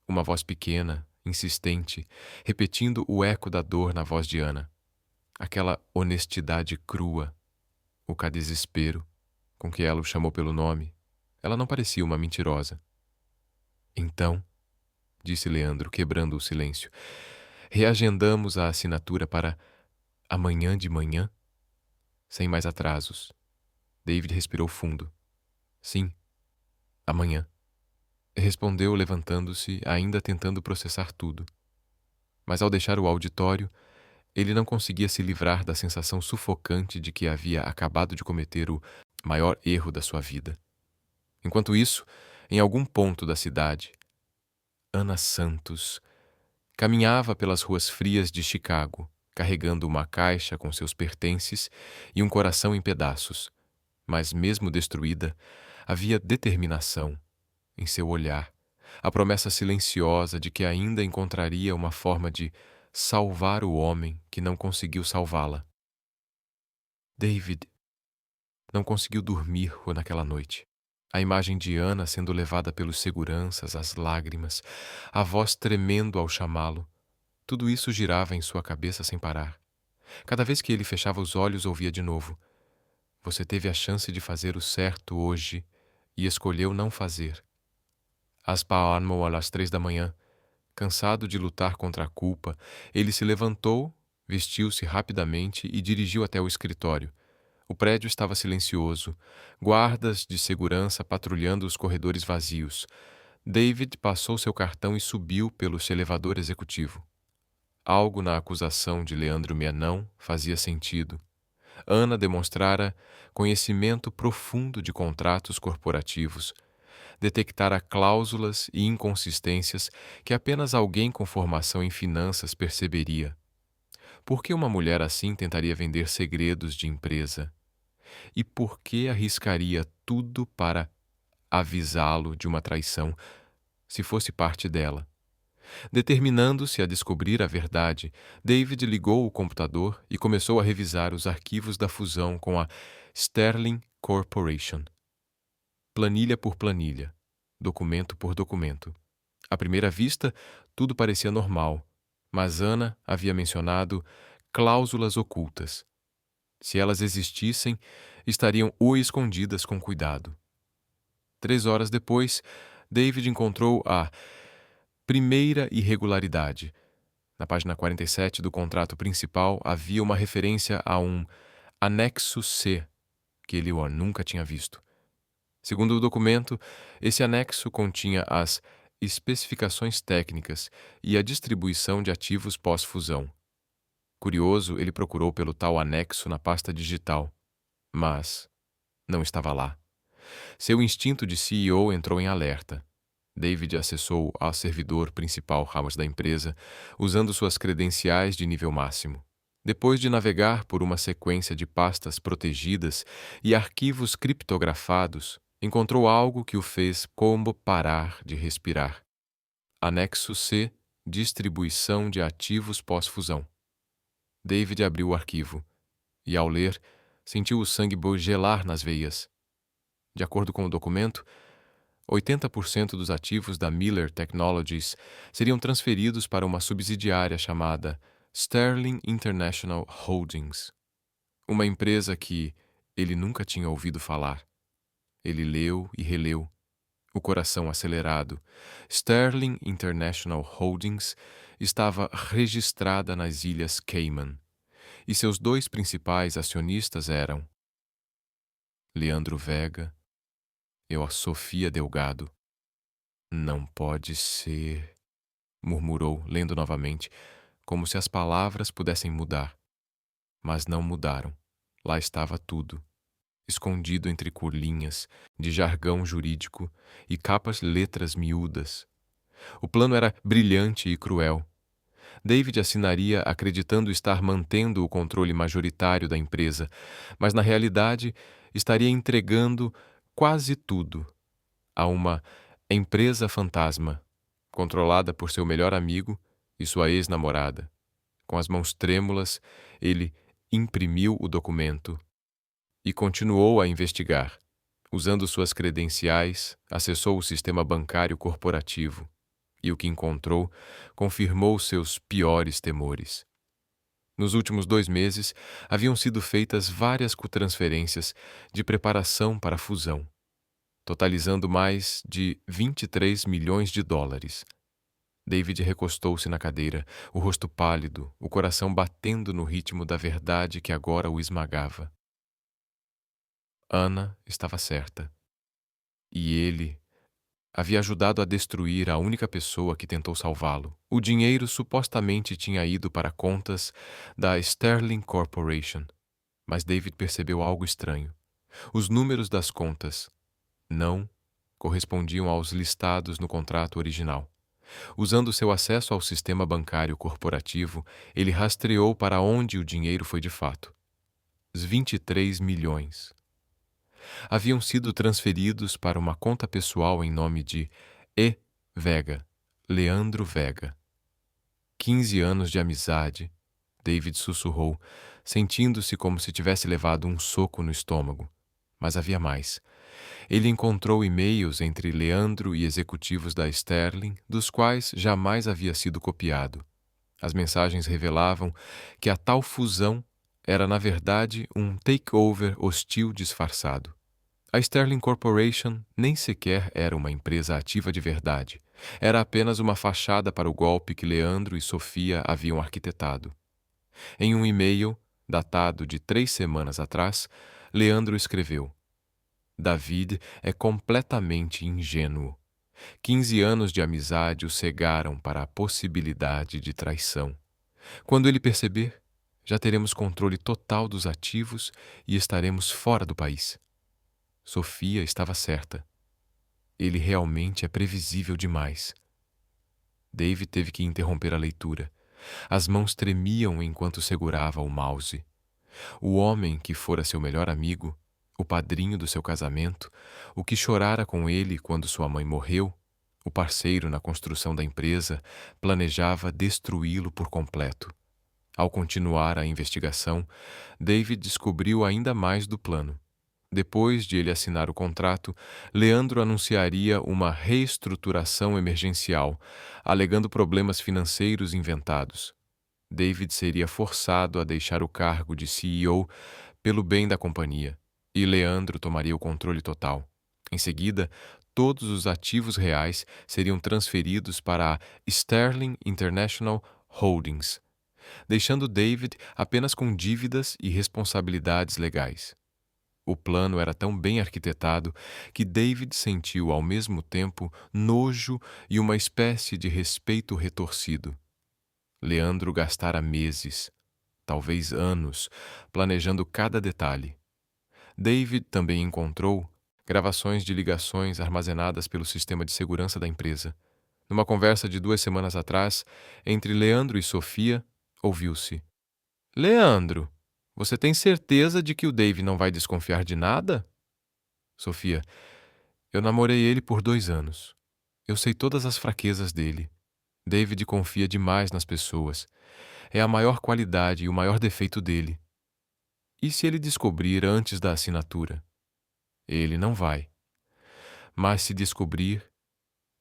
Uma voz pequena, insistente, repetindo o eco da dor na voz de Ana. Aquela honestidade crua, o desespero com que ela o chamou pelo nome. Ela não parecia uma mentirosa. Então, disse Leandro, quebrando o silêncio, reagendamos a assinatura para amanhã de manhã? Sem mais atrasos. David respirou fundo. Sim, amanhã. Respondeu levantando-se, ainda tentando processar tudo. Mas ao deixar o auditório, ele não conseguia se livrar da sensação sufocante de que havia acabado de cometer o maior erro da sua vida. Enquanto isso, em algum ponto da cidade, Ana Santos caminhava pelas ruas frias de Chicago, carregando uma caixa com seus pertences e um coração em pedaços. Mas mesmo destruída, havia determinação em seu olhar, a promessa silenciosa de que ainda encontraria uma forma de salvar o homem que não conseguiu salvá-la. David não conseguiu dormir naquela noite. A imagem de Ana sendo levada pelos seguranças, as lágrimas, a voz tremendo ao chamá-lo, tudo isso girava em sua cabeça sem parar. Cada vez que ele fechava os olhos, ouvia de novo: você teve a chance de fazer o certo hoje e escolheu não fazer. Aspaarmo às 3 da manhã. Cansado de lutar contra a culpa, ele se levantou, vestiu-se rapidamente e dirigiu até o escritório. O prédio estava silencioso, guardas de segurança patrulhando os corredores vazios. David passou seu cartão e subiu pelo elevador executivo. Algo na acusação de Leandro Mianão fazia sentido. Ana demonstrara conhecimento profundo de contratos corporativos, detectara cláusulas e inconsistências que apenas alguém com formação em finanças perceberia. Por que uma mulher assim tentaria vender segredos de empresa? E por que arriscaria tudo para avisá-lo de uma traição, se fosse parte dela? Determinando-se a descobrir a verdade, David ligou o computador e começou a revisar os arquivos da fusão com a Sterling Corporation. Planilha por planilha, documento por documento. À primeira vista, tudo parecia normal, mas Ana havia mencionado cláusulas ocultas. Se elas existissem, estariam escondidas com cuidado. 3 horas depois, David encontrou a primeira irregularidade. Na página 47 do contrato principal havia uma referência a um anexo C, que ele nunca tinha visto. Segundo o documento, esse anexo continha as especificações técnicas e a distribuição de ativos pós-fusão. Curioso, ele procurou pelo tal anexo na pasta digital, mas não estava lá. Seu instinto de CEO entrou em alerta. David acessou ao servidor principal Ramos da empresa, usando suas credenciais de nível máximo. Depois de navegar por uma sequência de pastas protegidas e arquivos criptografados, encontrou algo que o fez como parar de respirar. Anexo C Distribuição de ativos pós-fusão. David abriu o arquivo e, ao ler, sentiu o sangue gelar nas veias. De acordo com o documento, 80% dos ativos da Miller Technologies seriam transferidos para uma subsidiária chamada Sterling International Holdings, uma empresa que ele nunca tinha ouvido falar. Ele leu e releu, o coração acelerado. Sterling International Holdings estava registrada nas Ilhas Cayman, e seus dois principais acionistas eram Leandro Vega e a Sofia Delgado. Não pode ser, murmurou, lendo novamente, como se as palavras pudessem mudar. Mas não mudaram. Lá estava tudo, escondido entre curlinhas de jargão jurídico e capas letras miúdas. O plano era brilhante e cruel. David assinaria acreditando estar mantendo o controle majoritário da empresa, mas na realidade estaria entregando quase tudo a uma empresa fantasma, controlada por seu melhor amigo e sua ex-namorada. Com as mãos trêmulas, ele imprimiu o documento e continuou a investigar. Usando suas credenciais, acessou o sistema bancário corporativo e o que encontrou confirmou seus piores temores. Nos últimos 2 meses, haviam sido feitas várias transferências de preparação para a fusão, totalizando mais de 23 milhões de dólares. David recostou-se na cadeira, o rosto pálido, o coração batendo no ritmo da verdade que agora o esmagava. Ana estava certa. E ele havia ajudado a destruir a única pessoa que tentou salvá-lo. O dinheiro supostamente tinha ido para contas da Sterling Corporation, mas David percebeu algo estranho. Os números das contas não correspondiam aos listados no contrato original. Usando seu acesso ao sistema bancário corporativo, ele rastreou para onde o dinheiro foi de fato. Os 23 milhões. Haviam sido transferidos para uma conta pessoal em nome de E. Vega, Leandro Vega. 15 anos de amizade, David sussurrou, sentindo-se como se tivesse levado um soco no estômago. Mas havia mais. Ele encontrou e-mails entre Leandro e executivos da Sterling, dos quais jamais havia sido copiado. As mensagens revelavam que a tal fusão era, na verdade, um takeover hostil disfarçado. A Sterling Corporation nem sequer era uma empresa ativa de verdade. Era apenas uma fachada para o golpe que Leandro e Sofia haviam arquitetado. Em um e-mail, datado de 3 semanas atrás, Leandro escreveu: David é completamente ingênuo. 15 anos de amizade o cegaram para a possibilidade de traição. Quando ele perceber, já teremos controle total dos ativos e estaremos fora do país. Sofia estava certa. Ele realmente é previsível demais. David teve que interromper a leitura. As mãos tremiam enquanto segurava o mouse. O homem que fora seu melhor amigo, o padrinho do seu casamento, o que chorara com ele quando sua mãe morreu, o parceiro na construção da empresa, planejava destruí-lo por completo. Ao continuar a investigação, David descobriu ainda mais do plano. Depois de ele assinar o contrato, Leandro anunciaria uma reestruturação emergencial, alegando problemas financeiros inventados. David seria forçado a deixar o cargo de CEO pelo bem da companhia, e Leandro tomaria o controle total. Em seguida, todos os ativos reais seriam transferidos para a Sterling International Holdings, deixando David apenas com dívidas e responsabilidades legais. O plano era tão bem arquitetado que David sentiu ao mesmo tempo nojo e uma espécie de respeito retorcido. Leandro gastara meses, talvez anos, planejando cada detalhe. David também encontrou gravações de ligações armazenadas pelo sistema de segurança da empresa. Numa conversa de 2 semanas atrás, entre Leandro e Sofia, ouviu-se: Leandro, você tem certeza de que o Dave não vai desconfiar de nada? Sofia: eu namorei ele por 2 anos. Eu sei todas as fraquezas dele. David confia demais nas pessoas. É a maior qualidade e o maior defeito dele. E se ele descobrir antes da assinatura? Ele não vai. Mas se descobrir,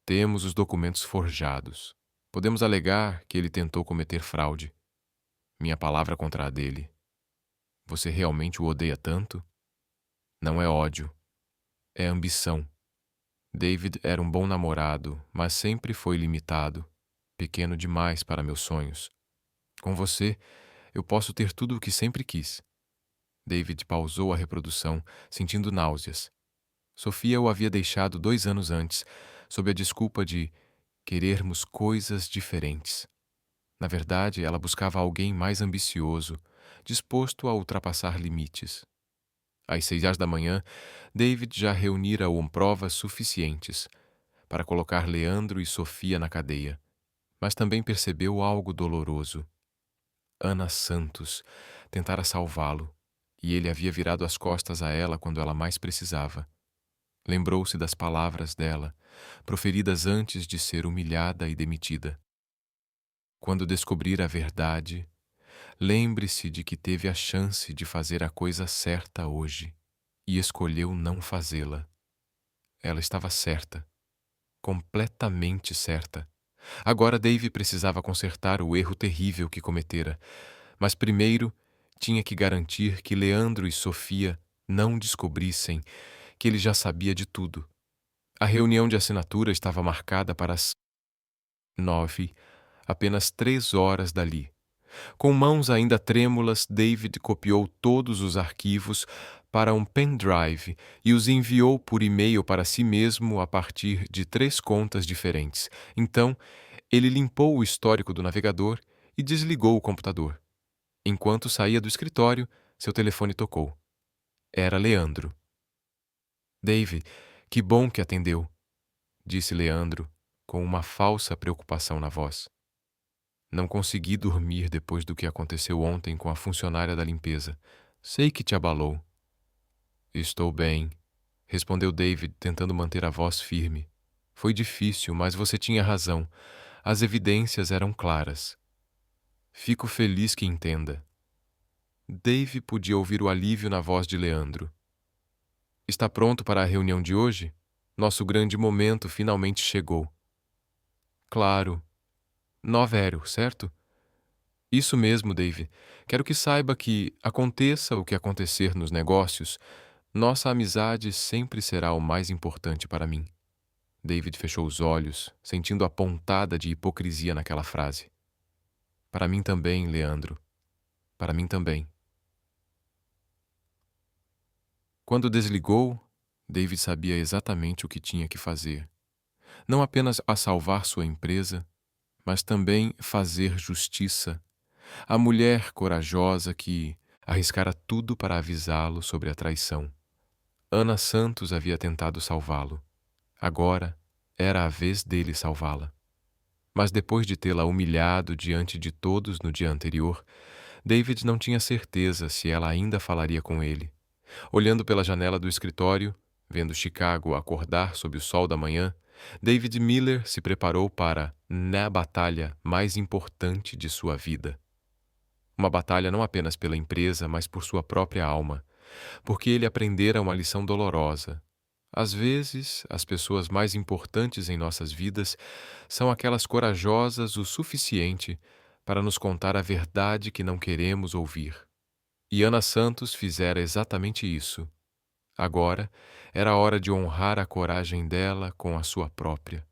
temos os documentos forjados. Podemos alegar que ele tentou cometer fraude. Minha palavra contra a dele. Você realmente o odeia tanto? Não é ódio, é ambição. David era um bom namorado, mas sempre foi limitado, pequeno demais para meus sonhos. Com você, eu posso ter tudo o que sempre quis. David pausou a reprodução, sentindo náuseas. Sofia o havia deixado 2 anos antes, sob a desculpa de querermos coisas diferentes. Na verdade, ela buscava alguém mais ambicioso, disposto a ultrapassar limites. Às 6 horas da manhã, David já reunira provas suficientes para colocar Leandro e Sofia na cadeia, mas também percebeu algo doloroso. Ana Santos tentara salvá-lo, e ele havia virado as costas a ela quando ela mais precisava. Lembrou-se das palavras dela, proferidas antes de ser humilhada e demitida. Quando descobrir a verdade, lembre-se de que teve a chance de fazer a coisa certa hoje e escolheu não fazê-la. Ela estava certa, completamente certa. Agora Dave precisava consertar o erro terrível que cometera, mas primeiro tinha que garantir que Leandro e Sofia não descobrissem que ele já sabia de tudo. A reunião de assinatura estava marcada para as 9, apenas 3 horas dali. Com mãos ainda trêmulas, David copiou todos os arquivos para um pendrive e os enviou por e-mail para si mesmo a partir de 3 contas diferentes. Então, ele limpou o histórico do navegador e desligou o computador. Enquanto saía do escritório, seu telefone tocou. Era Leandro. Dave, que bom que atendeu, disse Leandro, com uma falsa preocupação na voz. Não consegui dormir depois do que aconteceu ontem com a funcionária da limpeza. Sei que te abalou. Estou bem, respondeu David, tentando manter a voz firme. Foi difícil, mas você tinha razão. As evidências eram claras. Fico feliz que entenda. Dave podia ouvir o alívio na voz de Leandro. Está pronto para a reunião de hoje? Nosso grande momento finalmente chegou. Claro. 9, certo? Isso mesmo, Dave. Quero que saiba que, aconteça o que acontecer nos negócios, nossa amizade sempre será o mais importante para mim. David fechou os olhos, sentindo a pontada de hipocrisia naquela frase. Para mim também, Leandro. Para mim também. Quando desligou, David sabia exatamente o que tinha que fazer. Não apenas a salvar sua empresa, mas também fazer justiça. A mulher corajosa que arriscara tudo para avisá-lo sobre a traição. Ana Santos havia tentado salvá-lo. Agora era a vez dele salvá-la. Mas depois de tê-la humilhado diante de todos no dia anterior, David não tinha certeza se ela ainda falaria com ele. Olhando pela janela do escritório, vendo Chicago acordar sob o sol da manhã, David Miller se preparou para a batalha mais importante de sua vida. Uma batalha não apenas pela empresa, mas por sua própria alma, porque ele aprendera uma lição dolorosa. Às vezes, as pessoas mais importantes em nossas vidas são aquelas corajosas o suficiente para nos contar a verdade que não queremos ouvir. E Ana Santos fizera exatamente isso. Agora era a hora de honrar a coragem dela com a sua própria.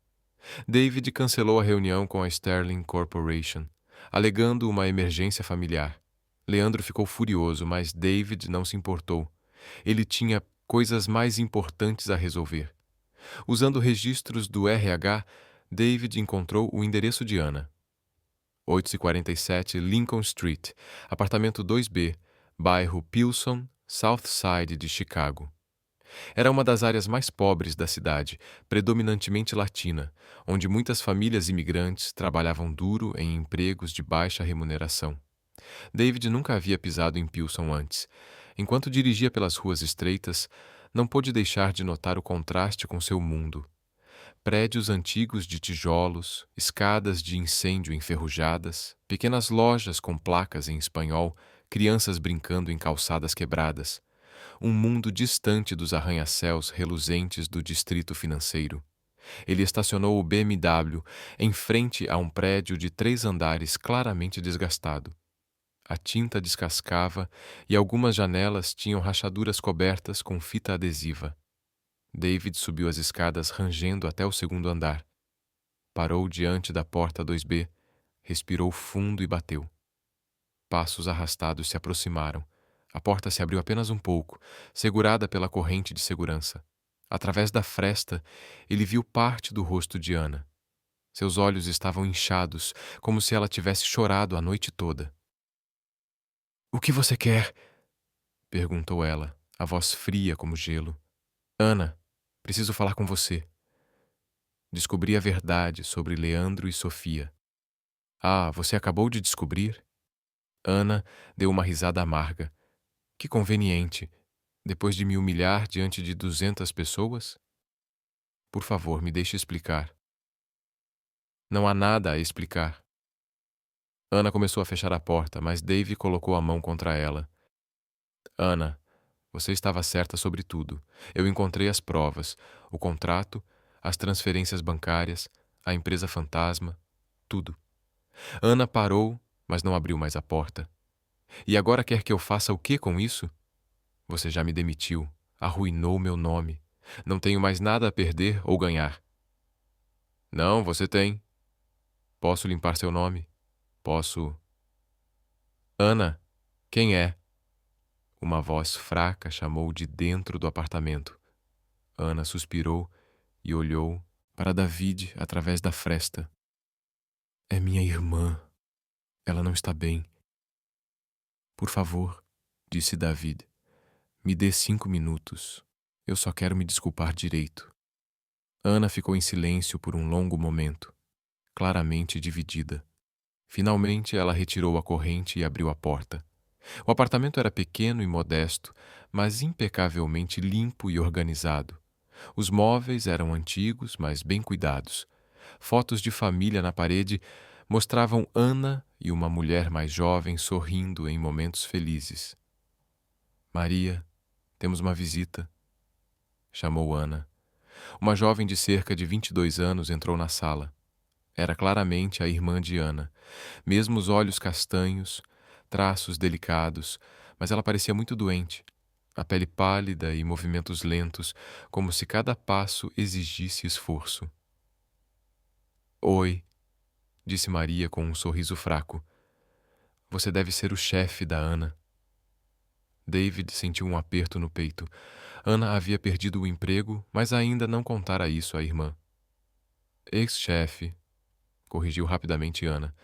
David cancelou a reunião com a Sterling Corporation, alegando uma emergência familiar. Leandro ficou furioso, mas David não se importou. Ele tinha coisas mais importantes a resolver. Usando registros do RH, David encontrou o endereço de Ana. 847 Lincoln Street, apartamento 2B, bairro Pilson, South Side de Chicago. Era uma das áreas mais pobres da cidade, predominantemente latina, onde muitas famílias imigrantes trabalhavam duro em empregos de baixa remuneração. David nunca havia pisado em Pilson antes. Enquanto dirigia pelas ruas estreitas, não pôde deixar de notar o contraste com seu mundo. Prédios antigos de tijolos, escadas de incêndio enferrujadas, pequenas lojas com placas em espanhol, crianças brincando em calçadas quebradas. Um mundo distante dos arranha-céus reluzentes do distrito financeiro. Ele estacionou o BMW em frente a um prédio de 3 andares claramente desgastado. A tinta descascava e algumas janelas tinham rachaduras cobertas com fita adesiva. David subiu as escadas rangendo até o 2º andar. Parou diante da porta 2B, respirou fundo e bateu. Passos arrastados se aproximaram. A porta se abriu apenas um pouco, segurada pela corrente de segurança. Através da fresta, ele viu parte do rosto de Ana. Seus olhos estavam inchados, como se ela tivesse chorado a noite toda. "O que você quer?" perguntou ela, a voz fria como gelo. "Ana, preciso falar com você." Descobri a verdade sobre Leandro e Sofia. "Ah, você acabou de descobrir?" Ana deu uma risada amarga. "Que conveniente. Depois de me humilhar diante de 200 pessoas? Por favor, me deixe explicar." "Não há nada a explicar." Ana começou a fechar a porta, mas Dave colocou a mão contra ela. "Ana, você estava certa sobre tudo. Eu encontrei as provas, o contrato, as transferências bancárias, a empresa fantasma, tudo." Ana parou, mas não abriu mais a porta. "E agora quer que eu faça o que com isso? Você já me demitiu, arruinou meu nome. Não tenho mais nada a perder ou ganhar." "Não, você tem. Posso limpar seu nome. Posso." "Ana, quem é?" Uma voz fraca chamou de dentro do apartamento. Ana suspirou e olhou para David através da fresta. "É minha irmã. Ela não está bem." "Por favor", disse David, "me dê 5 minutos. Eu só quero me desculpar direito." Ana ficou em silêncio por um longo momento, claramente dividida. Finalmente, ela retirou a corrente e abriu a porta. O apartamento era pequeno e modesto, mas impecavelmente limpo e organizado. Os móveis eram antigos, mas bem cuidados. Fotos de família na parede mostravam Ana e uma mulher mais jovem sorrindo em momentos felizes. "Maria, temos uma visita", chamou Ana. Uma jovem de cerca de 22 anos entrou na sala. Era claramente a irmã de Ana. Mesmo os olhos castanhos, traços delicados, mas ela parecia muito doente. A pele pálida e movimentos lentos, como se cada passo exigisse esforço. "Oi", disse Maria com um sorriso fraco. "Você deve ser o chefe da Ana." David sentiu um aperto no peito. Ana havia perdido o emprego, mas ainda não contara isso à irmã. "Ex-chefe", corrigiu rapidamente Ana.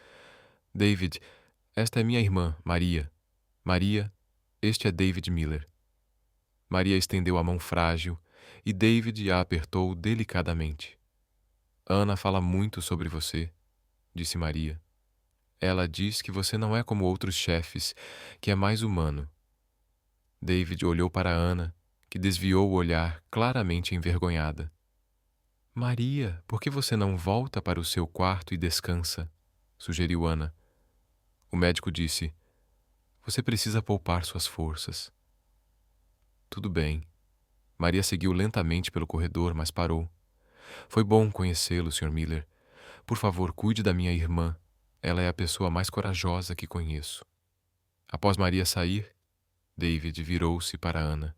"David, esta é minha irmã, Maria. Maria, este é David Miller." Maria estendeu a mão frágil e David a apertou delicadamente. "Ana fala muito sobre você", disse Maria. "Ela diz que você não é como outros chefes, que é mais humano." David olhou para Ana, que desviou o olhar, claramente envergonhada. "Maria, por que você não volta para o seu quarto e descansa?" sugeriu Ana. O médico disse: "Você precisa poupar suas forças." "Tudo bem." Maria seguiu lentamente pelo corredor, mas parou. "Foi bom conhecê-lo, Sr. Miller. Por favor, cuide da minha irmã. Ela é a pessoa mais corajosa que conheço." Após Maria sair, David virou-se para Ana.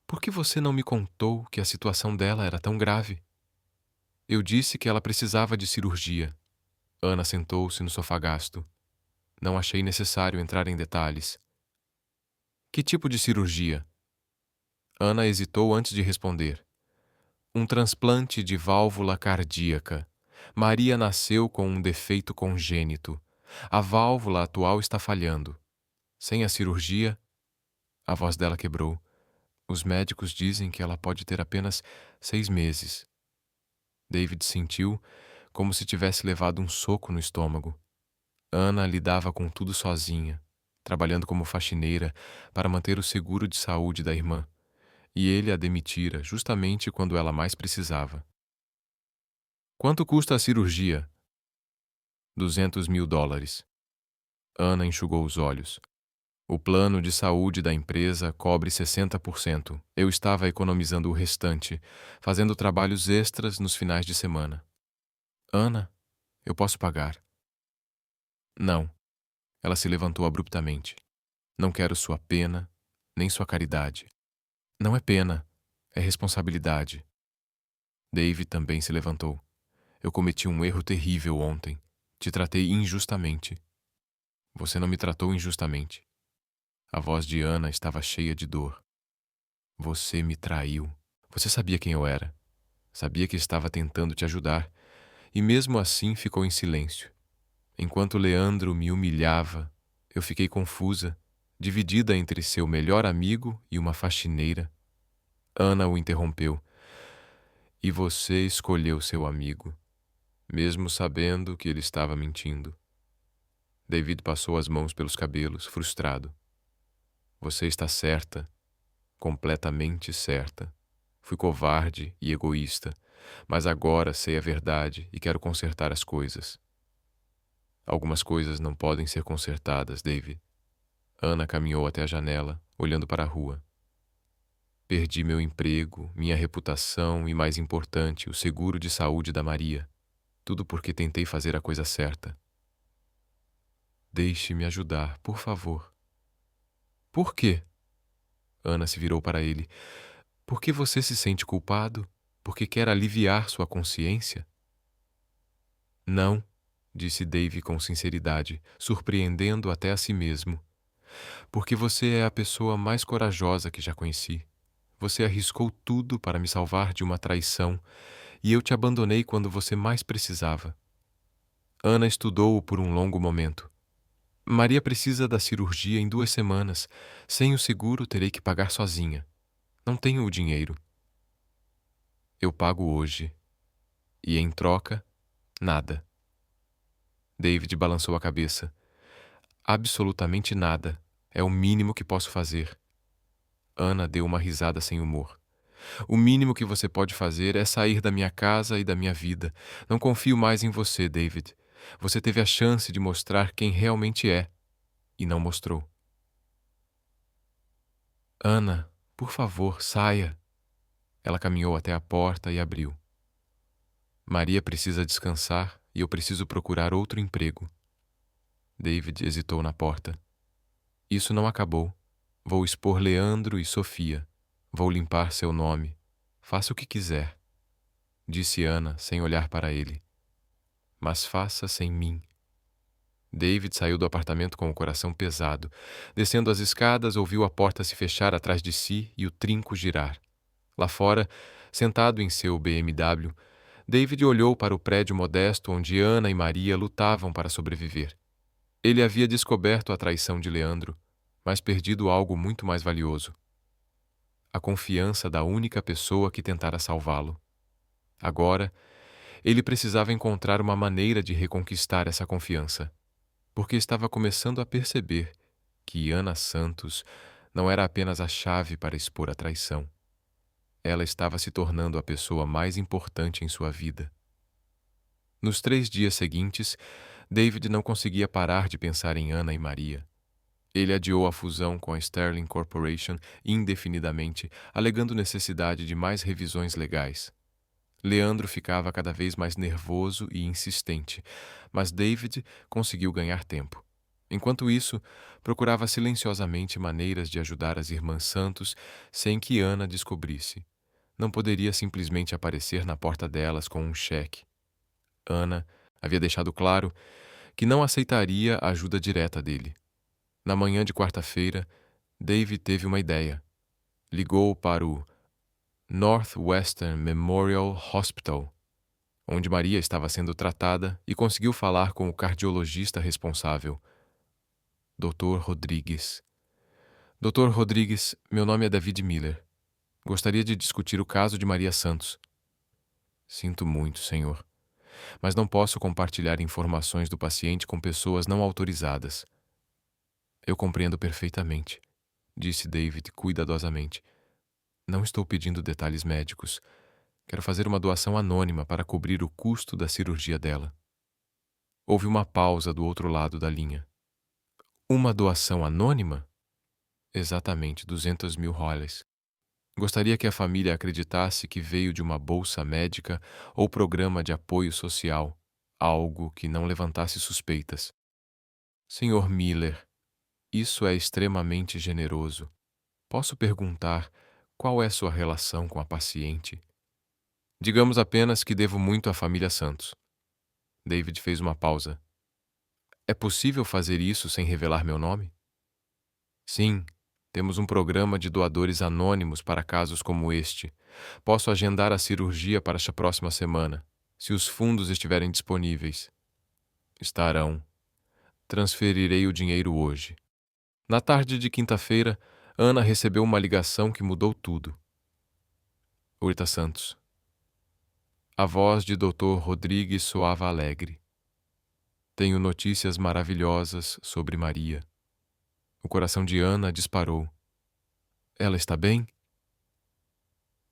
"Por que você não me contou que a situação dela era tão grave?" "Eu disse que ela precisava de cirurgia." Ana sentou-se no sofá gasto. "Não achei necessário entrar em detalhes." "Que tipo de cirurgia?" Ana hesitou antes de responder. "Um transplante de válvula cardíaca. Maria nasceu com um defeito congênito. A válvula atual está falhando. Sem a cirurgia..." A voz dela quebrou. "Os médicos dizem que ela pode ter apenas 6 meses." David sentiu como se tivesse levado um soco no estômago. Ana lidava com tudo sozinha, trabalhando como faxineira para manter o seguro de saúde da irmã, e ele a demitira justamente quando ela mais precisava. Quanto custa a cirurgia? $200.000. Ana enxugou os olhos. O plano de saúde da empresa cobre 60%. Eu estava economizando o restante, fazendo trabalhos extras nos finais de semana. Ana, eu posso pagar. Não. Ela se levantou abruptamente. Não quero sua pena, nem sua caridade. Não é pena, é responsabilidade. Dave também se levantou. Eu cometi um erro terrível ontem. Te tratei injustamente. Você não me tratou injustamente. A voz de Ana estava cheia de dor. Você me traiu. Você sabia quem eu era. Sabia que estava tentando te ajudar. E mesmo assim ficou em silêncio. Enquanto Leandro me humilhava, eu fiquei confusa, dividida entre seu melhor amigo e uma faxineira. Ana o interrompeu. E você escolheu seu amigo, mesmo sabendo que ele estava mentindo. David passou as mãos pelos cabelos, frustrado. Você está certa, completamente certa. Fui covarde e egoísta, mas agora sei a verdade e quero consertar as coisas. Algumas coisas não podem ser consertadas, David. Ana caminhou até a janela, olhando para a rua. Perdi meu emprego, minha reputação e, mais importante, o seguro de saúde da Maria. Tudo porque tentei fazer a coisa certa. Deixe-me ajudar, por favor. Por quê? Ana se virou para ele. Por que você se sente culpado? Porque quer aliviar sua consciência? Não, disse Dave com sinceridade, surpreendendo até a si mesmo. Porque você é a pessoa mais corajosa que já conheci. Você arriscou tudo para me salvar de uma traição, e eu te abandonei quando você mais precisava. Ana estudou-o por um longo momento. Maria precisa da cirurgia em 2 semanas. Sem o seguro, terei que pagar sozinha. Não tenho o dinheiro. Eu pago hoje. E em troca, nada. David balançou a cabeça. Absolutamente nada. É o mínimo que posso fazer. Ana deu uma risada sem humor. O mínimo que você pode fazer é sair da minha casa e da minha vida. Não confio mais em você, David. Você teve a chance de mostrar quem realmente é, e não mostrou. Ana, por favor, saia. Ela caminhou até a porta e abriu. Maria precisa descansar e eu preciso procurar outro emprego. David hesitou na porta. Isso não acabou. Vou expor Leandro e Sofia. Vou limpar seu nome. Faça o que quiser, disse Ana sem olhar para ele. Mas faça sem mim. David saiu do apartamento com o coração pesado. Descendo as escadas, ouviu a porta se fechar atrás de si e o trinco girar. Lá fora, sentado em seu BMW, David olhou para o prédio modesto onde Ana e Maria lutavam para sobreviver. Ele havia descoberto a traição de Leandro, mas perdido algo muito mais valioso: a confiança da única pessoa que tentara salvá-lo. Agora, ele precisava encontrar uma maneira de reconquistar essa confiança, porque estava começando a perceber que Ana Santos não era apenas a chave para expor a traição. Ela estava se tornando a pessoa mais importante em sua vida. Nos 3 dias seguintes, David não conseguia parar de pensar em Ana e Maria. Ele adiou a fusão com a Sterling Corporation indefinidamente, alegando necessidade de mais revisões legais. Leandro ficava cada vez mais nervoso e insistente, mas David conseguiu ganhar tempo. Enquanto isso, procurava silenciosamente maneiras de ajudar as irmãs Santos sem que Ana descobrisse. Não poderia simplesmente aparecer na porta delas com um cheque. Ana havia deixado claro que não aceitaria a ajuda direta dele. Na manhã de quarta-feira, David teve uma ideia. Ligou para o Northwestern Memorial Hospital, onde Maria estava sendo tratada, e conseguiu falar com o cardiologista responsável, Dr. Rodrigues. Dr. Rodrigues, meu nome é David Miller. Gostaria de discutir o caso de Maria Santos. Sinto muito, senhor, mas não posso compartilhar informações do paciente com pessoas não autorizadas. Eu compreendo perfeitamente, disse David cuidadosamente. Não estou pedindo detalhes médicos. Quero fazer uma doação anônima para cobrir o custo da cirurgia dela. Houve uma pausa do outro lado da linha. Uma doação anônima? Exatamente, 200.000 US. Gostaria que a família acreditasse que veio de uma bolsa médica ou programa de apoio social, algo que não levantasse suspeitas. Senhor Miller, isso é extremamente generoso. Posso perguntar qual é sua relação com a paciente? Digamos apenas que devo muito à família Santos. David fez uma pausa. É possível fazer isso sem revelar meu nome? Sim, temos um programa de doadores anônimos para casos como este. Posso agendar a cirurgia para esta próxima semana, se os fundos estiverem disponíveis. Estarão. Transferirei o dinheiro hoje. Na tarde de quinta-feira, Ana recebeu uma ligação que mudou tudo. Urta Santos. A voz de Dr. Rodrigues soava alegre. Tenho notícias maravilhosas sobre Maria. O coração de Ana disparou. Ela está bem?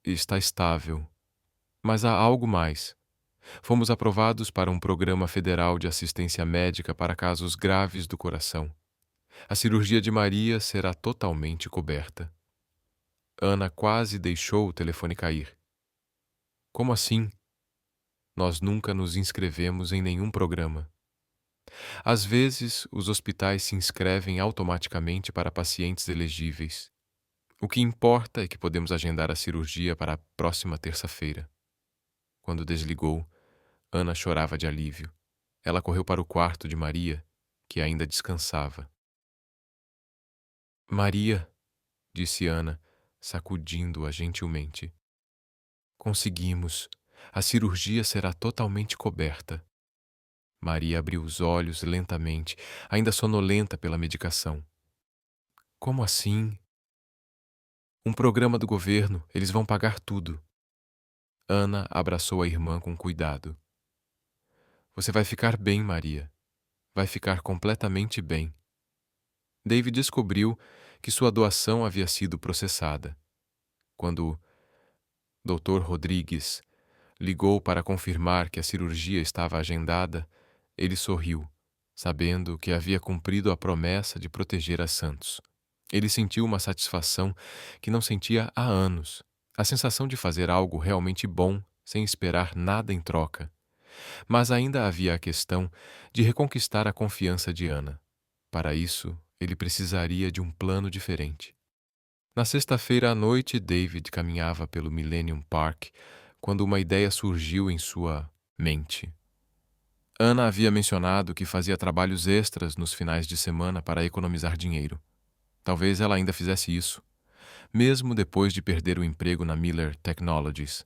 Está estável. Mas há algo mais. Fomos aprovados para um programa federal de assistência médica para casos graves do coração. A cirurgia de Maria será totalmente coberta. Ana quase deixou o telefone cair. Como assim? Nós nunca nos inscrevemos em nenhum programa. Às vezes, os hospitais se inscrevem automaticamente para pacientes elegíveis. O que importa é que podemos agendar a cirurgia para a próxima terça-feira. Quando desligou, Ana chorava de alívio. Ela correu para o quarto de Maria, que ainda descansava. Maria, disse Ana, sacudindo-a gentilmente. Conseguimos. A cirurgia será totalmente coberta. Maria abriu os olhos lentamente, ainda sonolenta pela medicação. Como assim? Um programa do governo, eles vão pagar tudo. Ana abraçou a irmã com cuidado. Você vai ficar bem, Maria. Vai ficar completamente bem. David descobriu que sua doação havia sido processada. Quando Dr. Rodrigues ligou para confirmar que a cirurgia estava agendada, ele sorriu, sabendo que havia cumprido a promessa de proteger a Santos. Ele sentiu uma satisfação que não sentia há anos, a sensação de fazer algo realmente bom sem esperar nada em troca. Mas ainda havia a questão de reconquistar a confiança de Ana. Para isso, ele precisaria de um plano diferente. Na sexta-feira à noite, David caminhava pelo Millennium Park quando uma ideia surgiu em sua mente. Ana havia mencionado que fazia trabalhos extras nos finais de semana para economizar dinheiro. Talvez ela ainda fizesse isso, mesmo depois de perder o emprego na Miller Technologies.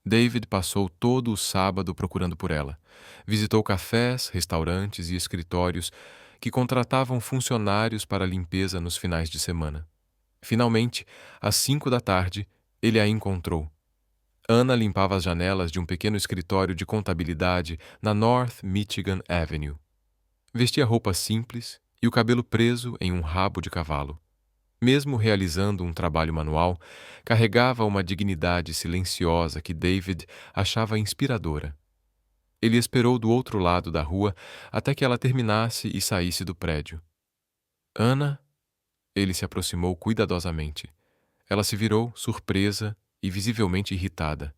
David passou todo o sábado procurando por ela. Visitou cafés, restaurantes e escritórios que contratavam funcionários para limpeza nos finais de semana. Finalmente, às 5 da tarde, ele a encontrou. Ana limpava as janelas de um pequeno escritório de contabilidade na North Michigan Avenue. Vestia roupa simples e o cabelo preso em um rabo de cavalo. Mesmo realizando um trabalho manual, carregava uma dignidade silenciosa que David achava inspiradora. Ele esperou do outro lado da rua até que ela terminasse e saísse do prédio. Ana? Ele se aproximou cuidadosamente. Ela se virou, surpresa e visivelmente irritada.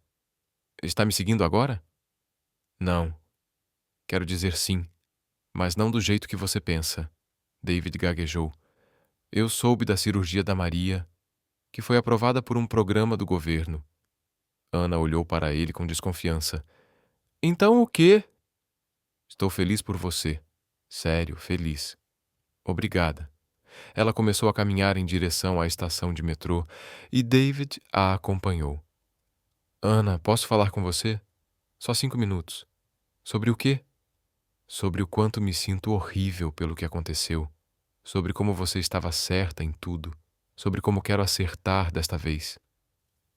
Está me seguindo agora? Não. Quero dizer sim, mas não do jeito que você pensa. David gaguejou. Eu soube da cirurgia da Maria, que foi aprovada por um programa do governo. Ana olhou para ele com desconfiança. Então o quê? Estou feliz por você. Sério, feliz. Obrigada. Ela começou a caminhar em direção à estação de metrô e David a acompanhou. Ana, posso falar com você? Só 5 minutos. Sobre o quê? Sobre o quanto me sinto horrível pelo que aconteceu. Sobre como você estava certa em tudo. Sobre como quero acertar desta vez.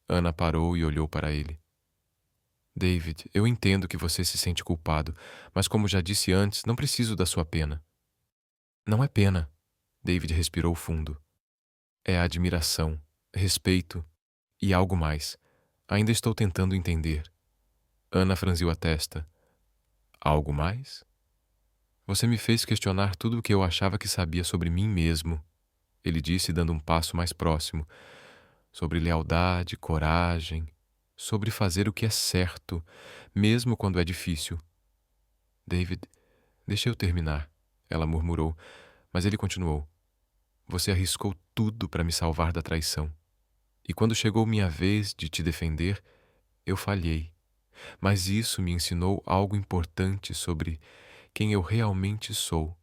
Ana parou e olhou para ele. David, eu entendo que você se sente culpado, mas como já disse antes, não preciso da sua pena. Não é pena. David respirou fundo. É admiração, respeito e algo mais. Ainda estou tentando entender. Ana franziu a testa. Algo mais? Você me fez questionar tudo o que eu achava que sabia sobre mim mesmo, ele disse, dando um passo mais próximo. Sobre lealdade, coragem, sobre fazer o que é certo, mesmo quando é difícil. David, deixa eu terminar, ela murmurou, mas ele continuou. Você arriscou tudo para me salvar da traição. E quando chegou minha vez de te defender, eu falhei. Mas isso me ensinou algo importante sobre quem eu realmente sou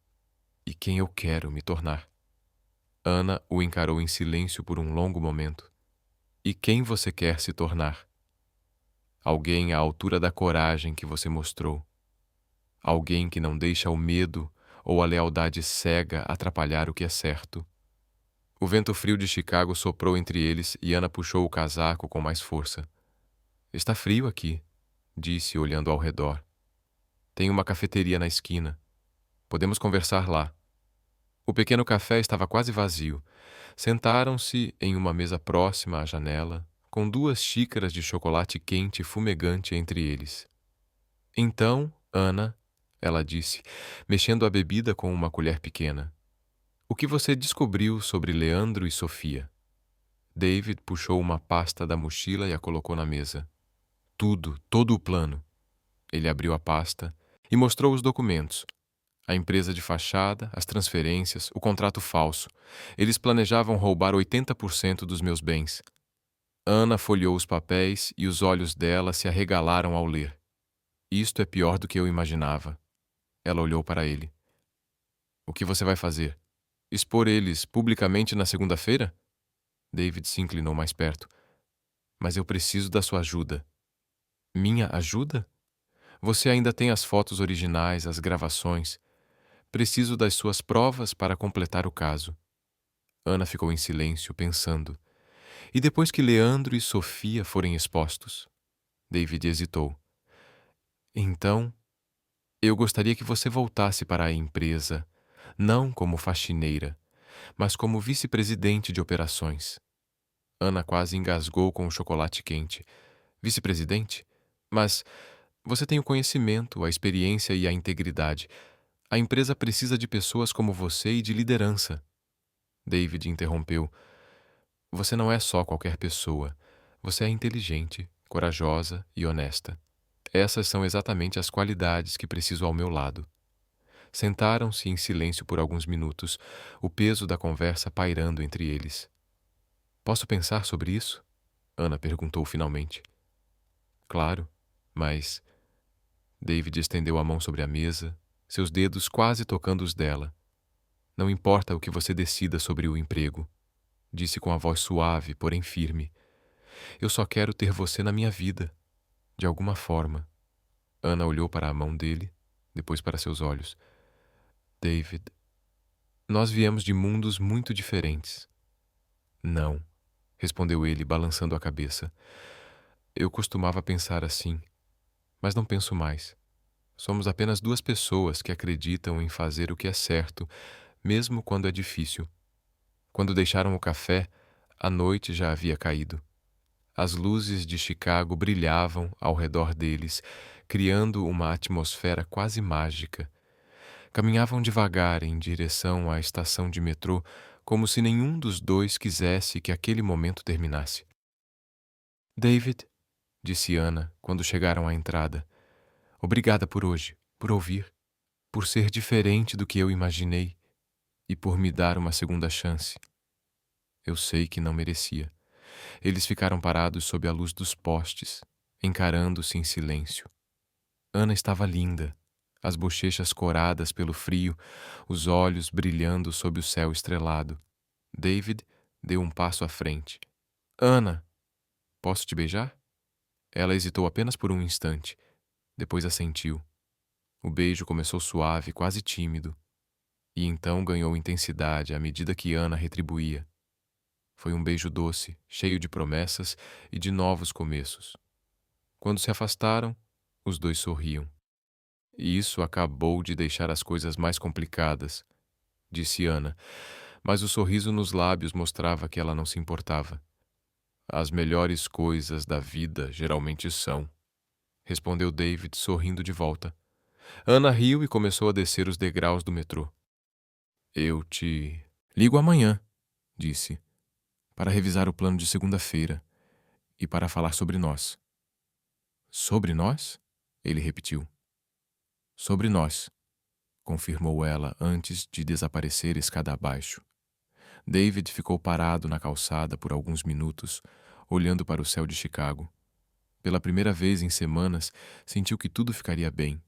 e quem eu quero me tornar. Ana o encarou em silêncio por um longo momento. E quem você quer se tornar? Alguém à altura da coragem que você mostrou. Alguém que não deixa o medo ou a lealdade cega atrapalhar o que é certo. O vento frio de Chicago soprou entre eles e Ana puxou o casaco com mais força. Está frio aqui, disse, olhando ao redor. Tem uma cafeteria na esquina. Podemos conversar lá. O pequeno café estava quase vazio. Sentaram-se em uma mesa próxima à janela, com 2 xícaras de chocolate quente e fumegante entre eles. Então, Ana, ela disse, mexendo a bebida com uma colher pequena, o que você descobriu sobre Leandro e Sofia? David puxou uma pasta da mochila e a colocou na mesa. Tudo, todo o plano. Ele abriu a pasta e mostrou os documentos. A empresa de fachada, as transferências, o contrato falso. Eles planejavam roubar 80% dos meus bens. Ana folheou os papéis e os olhos dela se arregalaram ao ler. Isto é pior do que eu imaginava. Ela olhou para ele. O que você vai fazer? Expor eles publicamente na segunda-feira? David se inclinou mais perto. Mas eu preciso da sua ajuda. Minha ajuda? Você ainda tem as fotos originais, as gravações. Preciso das suas provas para completar o caso. Ana ficou em silêncio, pensando. E depois que Leandro e Sofia forem expostos? David hesitou. Então, eu gostaria que você voltasse para a empresa, não como faxineira, mas como vice-presidente de operações. Ana quase engasgou com o chocolate quente. Vice-presidente? Mas você tem o conhecimento, a experiência e a integridade. A empresa precisa de pessoas como você e de liderança. David interrompeu. Você não é só qualquer pessoa. Você é inteligente, corajosa e honesta. Essas são exatamente as qualidades que preciso ao meu lado. Sentaram-se em silêncio por alguns minutos, o peso da conversa pairando entre eles. Posso pensar sobre isso? Ana perguntou finalmente. Claro, mas... David estendeu a mão sobre a mesa, seus dedos quase tocando os dela. Não importa o que você decida sobre o emprego, disse com a voz suave, porém firme. Eu só quero ter você na minha vida, de alguma forma. Ana olhou para a mão dele, depois para seus olhos. David, nós viemos de mundos muito diferentes. Não, respondeu ele, balançando a cabeça. Eu costumava pensar assim, mas não penso mais. Somos apenas 2 pessoas que acreditam em fazer o que é certo, mesmo quando é difícil. Quando deixaram o café, a noite já havia caído. As luzes de Chicago brilhavam ao redor deles, criando uma atmosfera quase mágica. Caminhavam devagar em direção à estação de metrô, como se nenhum dos 2 quisesse que aquele momento terminasse. David, disse Ana, quando chegaram à entrada, obrigada por hoje, por ouvir, por ser diferente do que eu imaginei e por me dar uma segunda chance. Eu sei que não merecia. Eles ficaram parados sob a luz dos postes, encarando-se em silêncio. Ana estava linda, as bochechas coradas pelo frio, os olhos brilhando sob o céu estrelado. David deu um passo à frente. Ana, posso te beijar? Ela hesitou apenas por um instante, depois assentiu. O beijo começou suave, quase tímido, e então ganhou intensidade à medida que Ana retribuía. Foi um beijo doce, cheio de promessas e de novos começos. Quando se afastaram, os 2 sorriam. E isso acabou de deixar as coisas mais complicadas, disse Ana, mas o sorriso nos lábios mostrava que ela não se importava. As melhores coisas da vida geralmente são, respondeu David, sorrindo de volta. Ana riu e começou a descer os degraus do metrô. Eu te ligo amanhã, disse, para revisar o plano de segunda-feira e para falar sobre nós. Sobre nós? Ele repetiu. Sobre nós, confirmou ela antes de desaparecer escada abaixo. David ficou parado na calçada por alguns minutos, olhando para o céu de Chicago. Pela primeira vez em semanas, sentiu que tudo ficaria bem.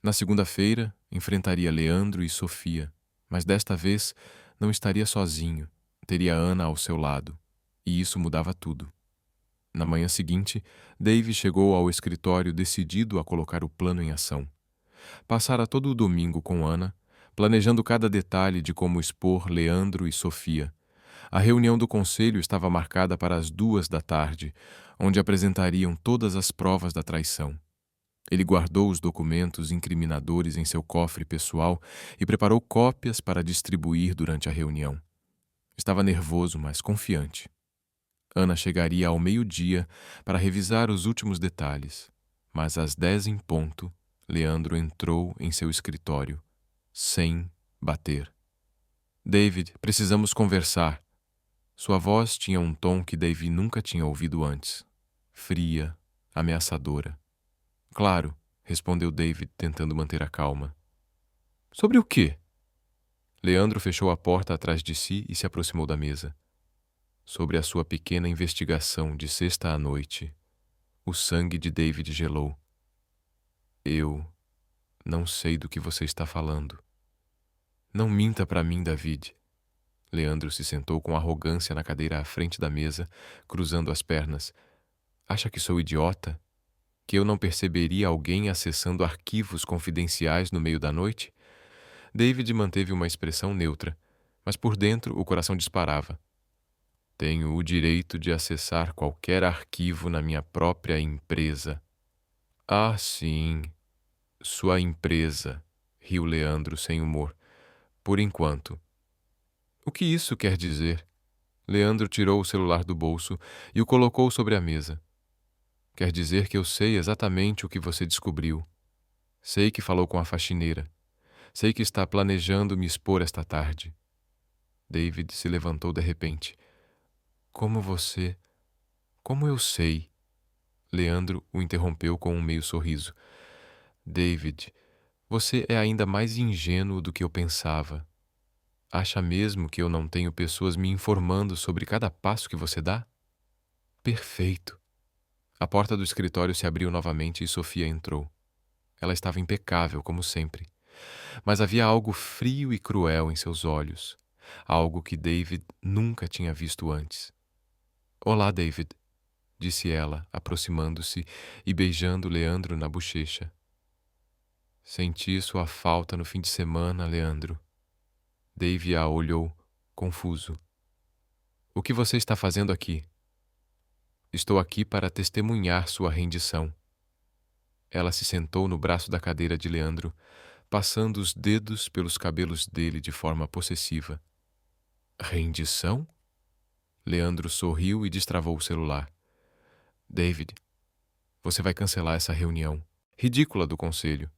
Na segunda-feira, enfrentaria Leandro e Sofia, mas desta vez não estaria sozinho, teria Ana ao seu lado, e isso mudava tudo. Na manhã seguinte, Dave chegou ao escritório decidido a colocar o plano em ação. Passara todo o domingo com Ana, planejando cada detalhe de como expor Leandro e Sofia. A reunião do conselho estava marcada para as 14h, onde apresentariam todas as provas da traição. Ele guardou os documentos incriminadores em seu cofre pessoal e preparou cópias para distribuir durante a reunião. Estava nervoso, mas confiante. Ana chegaria ao meio-dia para revisar os últimos detalhes, mas às 10 em ponto, Leandro entrou em seu escritório, sem bater. David, precisamos conversar. Sua voz tinha um tom que David nunca tinha ouvido antes. Fria, ameaçadora. Claro, respondeu David, tentando manter a calma. Sobre o quê? Leandro fechou a porta atrás de si e se aproximou da mesa. Sobre a sua pequena investigação de sexta à noite, o sangue de David gelou. Eu não sei do que você está falando. Não minta para mim, David. Leandro se sentou com arrogância na cadeira à frente da mesa, cruzando as pernas. Acha que sou idiota? Que eu não perceberia alguém acessando arquivos confidenciais no meio da noite? David manteve uma expressão neutra, mas por dentro o coração disparava. Tenho o direito de acessar qualquer arquivo na minha própria empresa. Ah, sim, sua empresa, riu Leandro sem humor. Por enquanto. O que isso quer dizer? Leandro tirou o celular do bolso e o colocou sobre a mesa. Quer dizer que eu sei exatamente o que você descobriu. Sei que falou com a faxineira. Sei que está planejando me expor esta tarde. David se levantou de repente. Como você... Como eu sei? Leandro o interrompeu com um meio sorriso. David, você é ainda mais ingênuo do que eu pensava. Acha mesmo que eu não tenho pessoas me informando sobre cada passo que você dá? Perfeito. A porta do escritório se abriu novamente e Sofia entrou. Ela estava impecável, como sempre. Mas havia algo frio e cruel em seus olhos. Algo que David nunca tinha visto antes. Olá, David, disse ela, aproximando-se e beijando Leandro na bochecha. Senti sua falta no fim de semana, Leandro. Dave a olhou, confuso. O que você está fazendo aqui? Estou aqui para testemunhar sua rendição. Ela se sentou no braço da cadeira de Leandro, passando os dedos pelos cabelos dele de forma possessiva. Rendição? Leandro sorriu e destravou o celular. David, você vai cancelar essa reunião. Ridícula do conselho.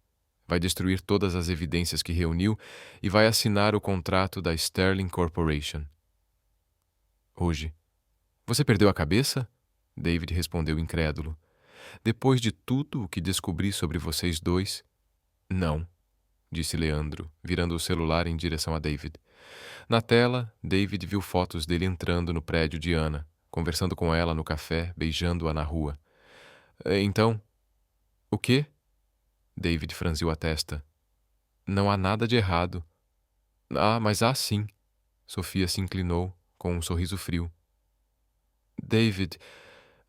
Vai destruir todas as evidências que reuniu e vai assinar o contrato da Sterling Corporation. Hoje. Você perdeu a cabeça? David respondeu incrédulo. Depois de tudo o que descobri sobre vocês dois? Não, disse Leandro, virando o celular em direção a David. Na tela, David viu fotos dele entrando no prédio de Ana, conversando com ela no café, beijando-a na rua. Então, o quê? David franziu a testa. Não há nada de errado. Ah, mas há sim. Sofia se inclinou, com um sorriso frio. David,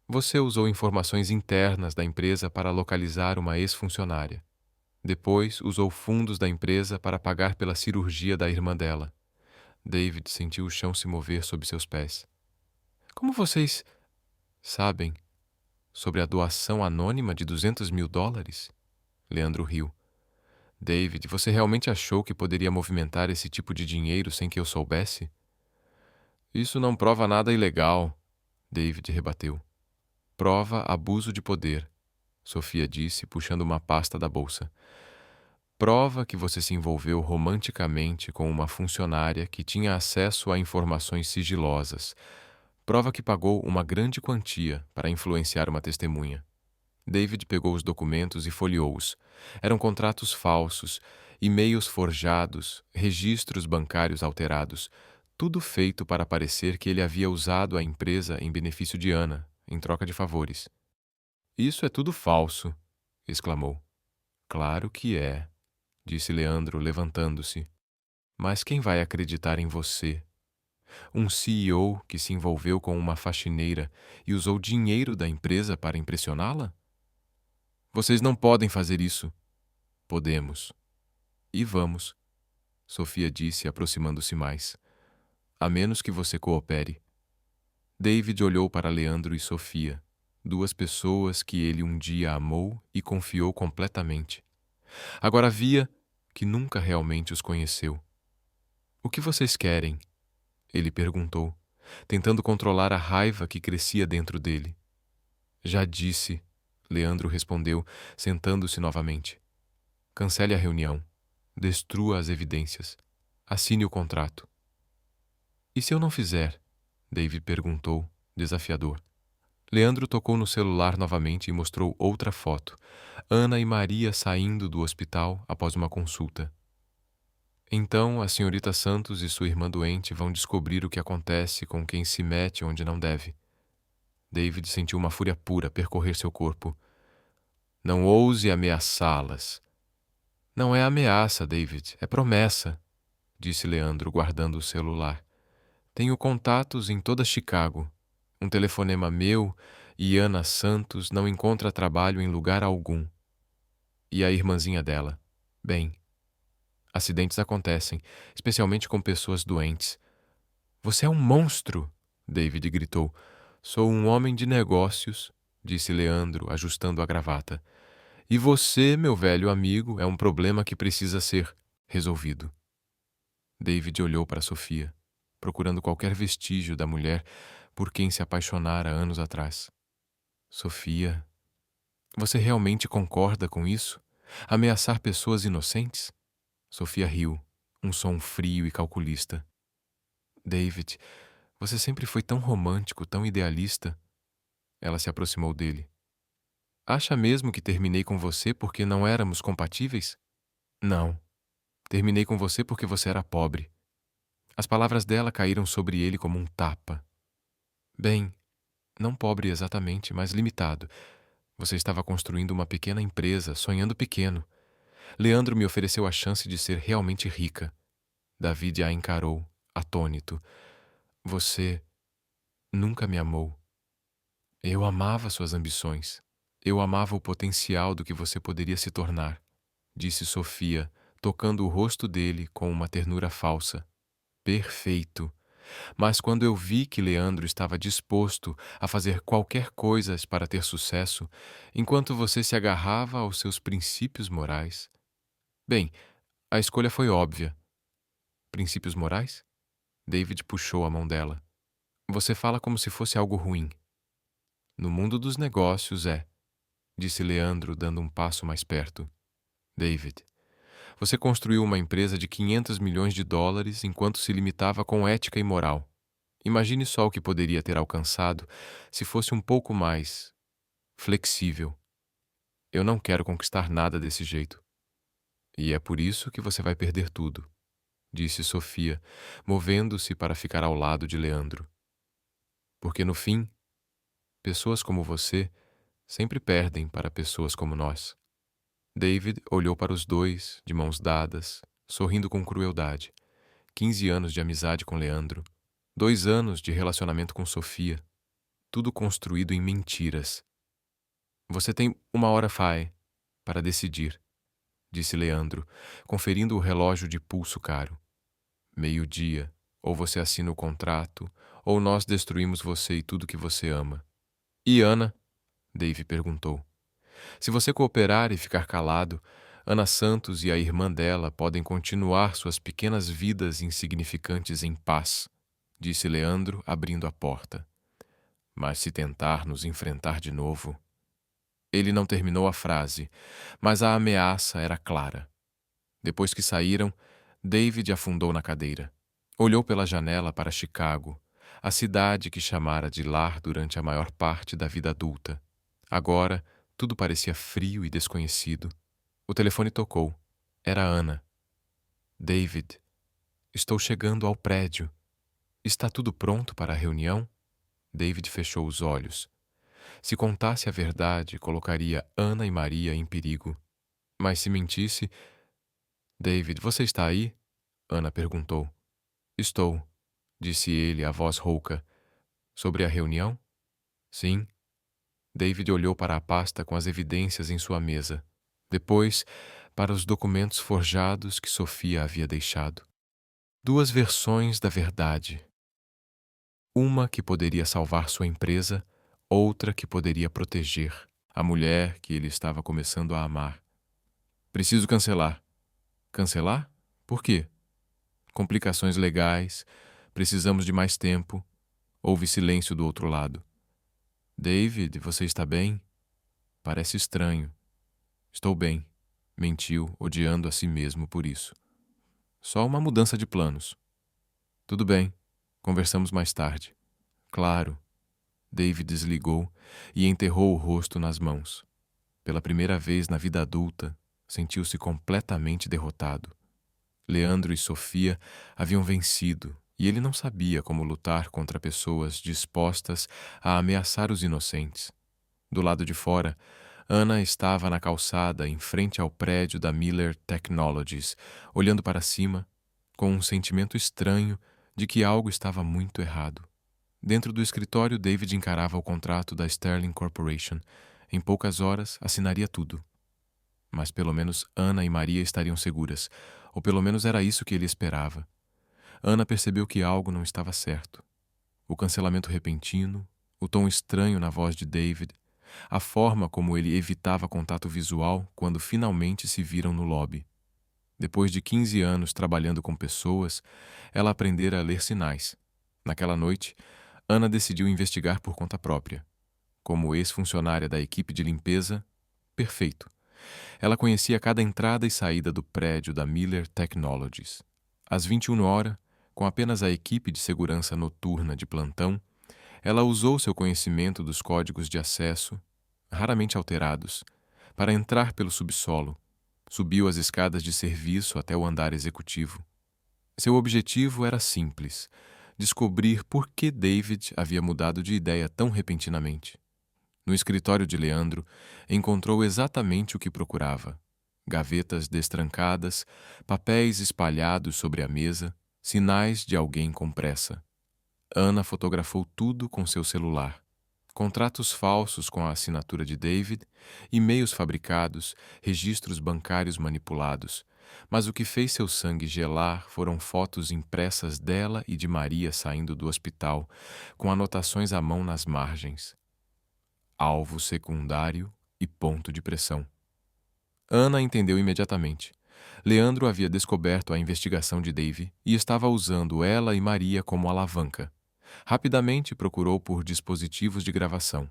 você usou informações internas da empresa para localizar uma ex-funcionária. Depois, usou fundos da empresa para pagar pela cirurgia da irmã dela. David sentiu o chão se mover sob seus pés. Como vocês sabem sobre a doação anônima de $200.000? Leandro riu. David, você realmente achou que poderia movimentar esse tipo de dinheiro sem que eu soubesse? Isso não prova nada ilegal, David rebateu. Prova abuso de poder, Sofia disse, puxando uma pasta da bolsa. Prova que você se envolveu romanticamente com uma funcionária que tinha acesso a informações sigilosas. Prova que pagou uma grande quantia para influenciar uma testemunha. David pegou os documentos e folheou-os. Eram contratos falsos, e-mails forjados, registros bancários alterados, tudo feito para parecer que ele havia usado a empresa em benefício de Ana, em troca de favores. Isso é tudo falso, exclamou. Claro que é, disse Leandro, levantando-se. Mas quem vai acreditar em você? Um CEO que se envolveu com uma faxineira e usou dinheiro da empresa para impressioná-la? Vocês não podem fazer isso. Podemos. E vamos, Sofia disse, aproximando-se mais. A menos que você coopere. David olhou para Leandro e Sofia, duas pessoas que ele um dia amou e confiou completamente. Agora via que nunca realmente os conheceu. O que vocês querem? Ele perguntou, tentando controlar a raiva que crescia dentro dele. Já disse, Leandro respondeu, sentando-se novamente. Cancele a reunião. Destrua as evidências. Assine o contrato. E se eu não fizer? David perguntou, desafiador. Leandro tocou no celular novamente e mostrou outra foto. Ana e Maria saindo do hospital após uma consulta. Então, a senhorita Santos e sua irmã doente vão descobrir o que acontece com quem se mete onde não deve. David sentiu uma fúria pura percorrer seu corpo. Não ouse ameaçá-las. Não é ameaça, David, é promessa, disse Leandro, guardando o celular. Tenho contatos em toda Chicago. Um telefonema meu e Ana Santos não encontra trabalho em lugar algum. E a irmãzinha dela? Bem, acidentes acontecem, especialmente com pessoas doentes. Você é um monstro, David gritou. Sou um homem de negócios, disse Leandro, ajustando a gravata. E você, meu velho amigo, é um problema que precisa ser resolvido. David olhou para Sofia, procurando qualquer vestígio da mulher por quem se apaixonara anos atrás. Sofia, você realmente concorda com isso? Ameaçar pessoas inocentes? Sofia riu, um som frio e calculista. David, você sempre foi tão romântico, tão idealista. Ela se aproximou dele. Acha mesmo que terminei com você porque não éramos compatíveis? Não. Terminei com você porque você era pobre. As palavras dela caíram sobre ele como um tapa. Bem, não pobre exatamente, mas limitado. Você estava construindo uma pequena empresa, sonhando pequeno. Leandro me ofereceu a chance de ser realmente rica. David a encarou, atônito. Você nunca me amou. Eu amava suas ambições. Eu amava o potencial do que você poderia se tornar, disse Sofia, tocando o rosto dele com uma ternura falsa. Perfeito. Mas quando eu vi que Leandro estava disposto a fazer qualquer coisa para ter sucesso, enquanto você se agarrava aos seus princípios morais... Bem, a escolha foi óbvia. Princípios morais? David puxou a mão dela. Você fala como se fosse algo ruim. No mundo dos negócios é, disse Leandro, dando um passo mais perto. David, você construiu uma empresa de 500 milhões de dólares enquanto se limitava com ética e moral. Imagine só o que poderia ter alcançado se fosse um pouco mais flexível. Eu não quero conquistar nada desse jeito. E é por isso que você vai perder tudo, disse Sofia, movendo-se para ficar ao lado de Leandro. Porque no fim, pessoas como você sempre perdem para pessoas como nós. David olhou para os dois, de mãos dadas, sorrindo com crueldade. 15 anos de amizade com Leandro, 2 anos de relacionamento com Sofia, tudo construído em mentiras. Você tem 1 hora, Faye, para decidir, disse Leandro, conferindo o relógio de pulso caro. 12:00, ou você assina o contrato, ou nós destruímos você e tudo que você ama. E Ana? Dave perguntou. Se você cooperar e ficar calado, Ana Santos e a irmã dela podem continuar suas pequenas vidas insignificantes em paz, disse Leandro, abrindo a porta. Mas se tentar nos enfrentar de novo. Ele não terminou a frase, mas a ameaça era clara. Depois que saíram, David afundou na cadeira. Olhou pela janela para Chicago, a cidade que chamara de lar durante a maior parte da vida adulta. Agora, tudo parecia frio e desconhecido. O telefone tocou. Era Ana. David, estou chegando ao prédio. Está tudo pronto para a reunião? David fechou os olhos. Se contasse a verdade, colocaria Ana e Maria em perigo. Mas se mentisse... David, você está aí? Ana perguntou. Estou, disse ele, a voz rouca. Sobre a reunião? Sim. David olhou para a pasta com as evidências em sua mesa. Depois, para os documentos forjados que Sofia havia deixado. 2 versões da verdade. Uma que poderia salvar sua empresa, outra que poderia proteger a mulher que ele estava começando a amar. Preciso cancelar. Cancelar? Por quê? Complicações legais, precisamos de mais tempo. Houve silêncio do outro lado. David, você está bem? Parece estranho. Estou bem, mentiu, odiando a si mesmo por isso. Só uma mudança de planos. Tudo bem, conversamos mais tarde. Claro. David desligou e enterrou o rosto nas mãos. Pela primeira vez na vida adulta, sentiu-se completamente derrotado. Leandro e Sofia haviam vencido e ele não sabia como lutar contra pessoas dispostas a ameaçar os inocentes. Do lado de fora, Ana estava na calçada em frente ao prédio da Miller Technologies, olhando para cima, com um sentimento estranho de que algo estava muito errado. Dentro do escritório, David encarava o contrato da Sterling Corporation. Em poucas horas, assinaria tudo. Mas pelo menos Ana e Maria estariam seguras, ou pelo menos era isso que ele esperava. Ana percebeu que algo não estava certo. O cancelamento repentino, o tom estranho na voz de David, a forma como ele evitava contato visual quando finalmente se viram no lobby. Depois de 15 anos trabalhando com pessoas, ela aprendera a ler sinais. Naquela noite, Ana decidiu investigar por conta própria. Como ex-funcionária da equipe de limpeza, perfeito. Ela conhecia cada entrada e saída do prédio da Miller Technologies. Às 21 horas, com apenas a equipe de segurança noturna de plantão, ela usou seu conhecimento dos códigos de acesso, raramente alterados, para entrar pelo subsolo. Subiu as escadas de serviço até o andar executivo. Seu objetivo era simples: descobrir por que David havia mudado de ideia tão repentinamente. No escritório de Leandro, encontrou exatamente o que procurava: gavetas destrancadas, papéis espalhados sobre a mesa, sinais de alguém com pressa. Ana fotografou tudo com seu celular. Contratos falsos com a assinatura de David, e-mails fabricados, registros bancários manipulados. Mas o que fez seu sangue gelar foram fotos impressas dela e de Maria saindo do hospital, com anotações à mão nas margens. Alvo secundário e ponto de pressão. Ana entendeu imediatamente. Leandro havia descoberto a investigação de Dave e estava usando ela e Maria como alavanca. Rapidamente procurou por dispositivos de gravação.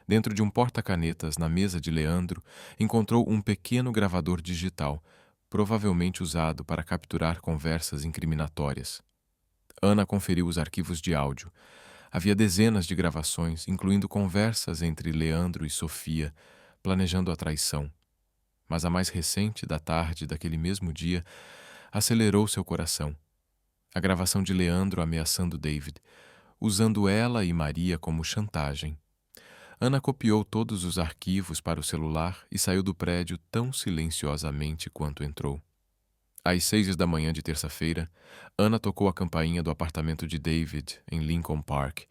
Dentro de um porta-canetas na mesa de Leandro, encontrou um pequeno gravador digital, provavelmente usado para capturar conversas incriminatórias. Ana conferiu os arquivos de áudio. Havia dezenas de gravações, incluindo conversas entre Leandro e Sofia, planejando a traição. Mas a mais recente, da tarde daquele mesmo dia, acelerou seu coração. A gravação de Leandro ameaçando David, usando ela e Maria como chantagem. Ana copiou todos os arquivos para o celular e saiu do prédio tão silenciosamente quanto entrou. Às 6 da manhã de terça-feira, Ana tocou a campainha do apartamento de David, em Lincoln Park.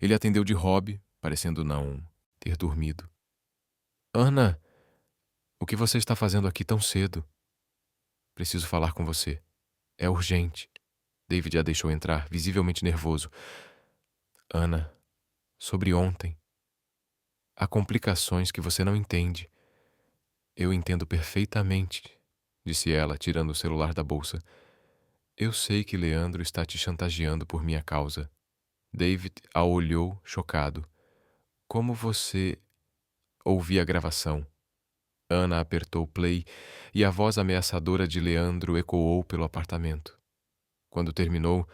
Ele atendeu de hobby, parecendo não ter dormido. Ana, o que você está fazendo aqui tão cedo? Preciso falar com você. É urgente. David a deixou entrar, visivelmente nervoso. Ana, sobre ontem. Há complicações que você não entende. Eu entendo perfeitamente, disse ela, tirando o celular da bolsa. Eu sei que Leandro está te chantageando por minha causa. David a olhou, chocado. Como você... Ouvi a gravação. Ana apertou play e a voz ameaçadora de Leandro ecoou pelo apartamento. Quando terminou,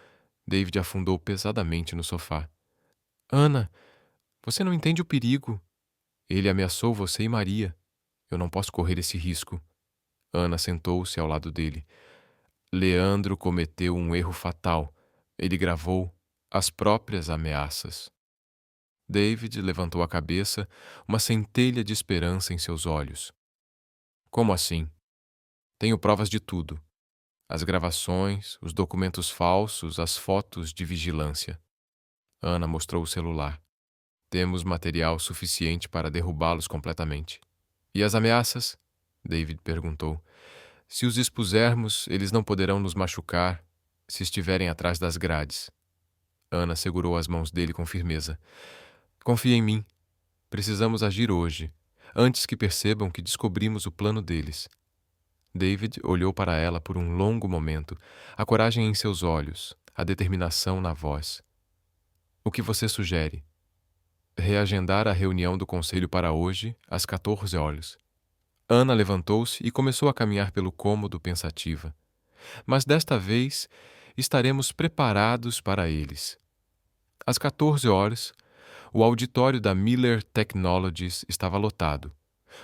David afundou pesadamente no sofá. Ana, você não entende o perigo. Ele ameaçou você e Maria. Eu não posso correr esse risco. Ana sentou-se ao lado dele. Leandro cometeu um erro fatal. Ele gravou as próprias ameaças. David levantou a cabeça, uma centelha de esperança em seus olhos. Como assim? Tenho provas de tudo. As gravações, os documentos falsos, as fotos de vigilância. Ana mostrou o celular. Temos material suficiente para derrubá-los completamente. E as ameaças? David perguntou. Se os expusermos, eles não poderão nos machucar se estiverem atrás das grades. Ana segurou as mãos dele com firmeza. Confie em mim. Precisamos agir hoje, antes que percebam que descobrimos o plano deles. David olhou para ela por um longo momento, a coragem em seus olhos, a determinação na voz. O que você sugere? Reagendar a reunião do conselho para hoje, às 14 horas. Ana levantou-se e começou a caminhar pelo cômodo pensativa. Mas desta vez estaremos preparados para eles. Às 14 horas, o auditório da Miller Technologies estava lotado.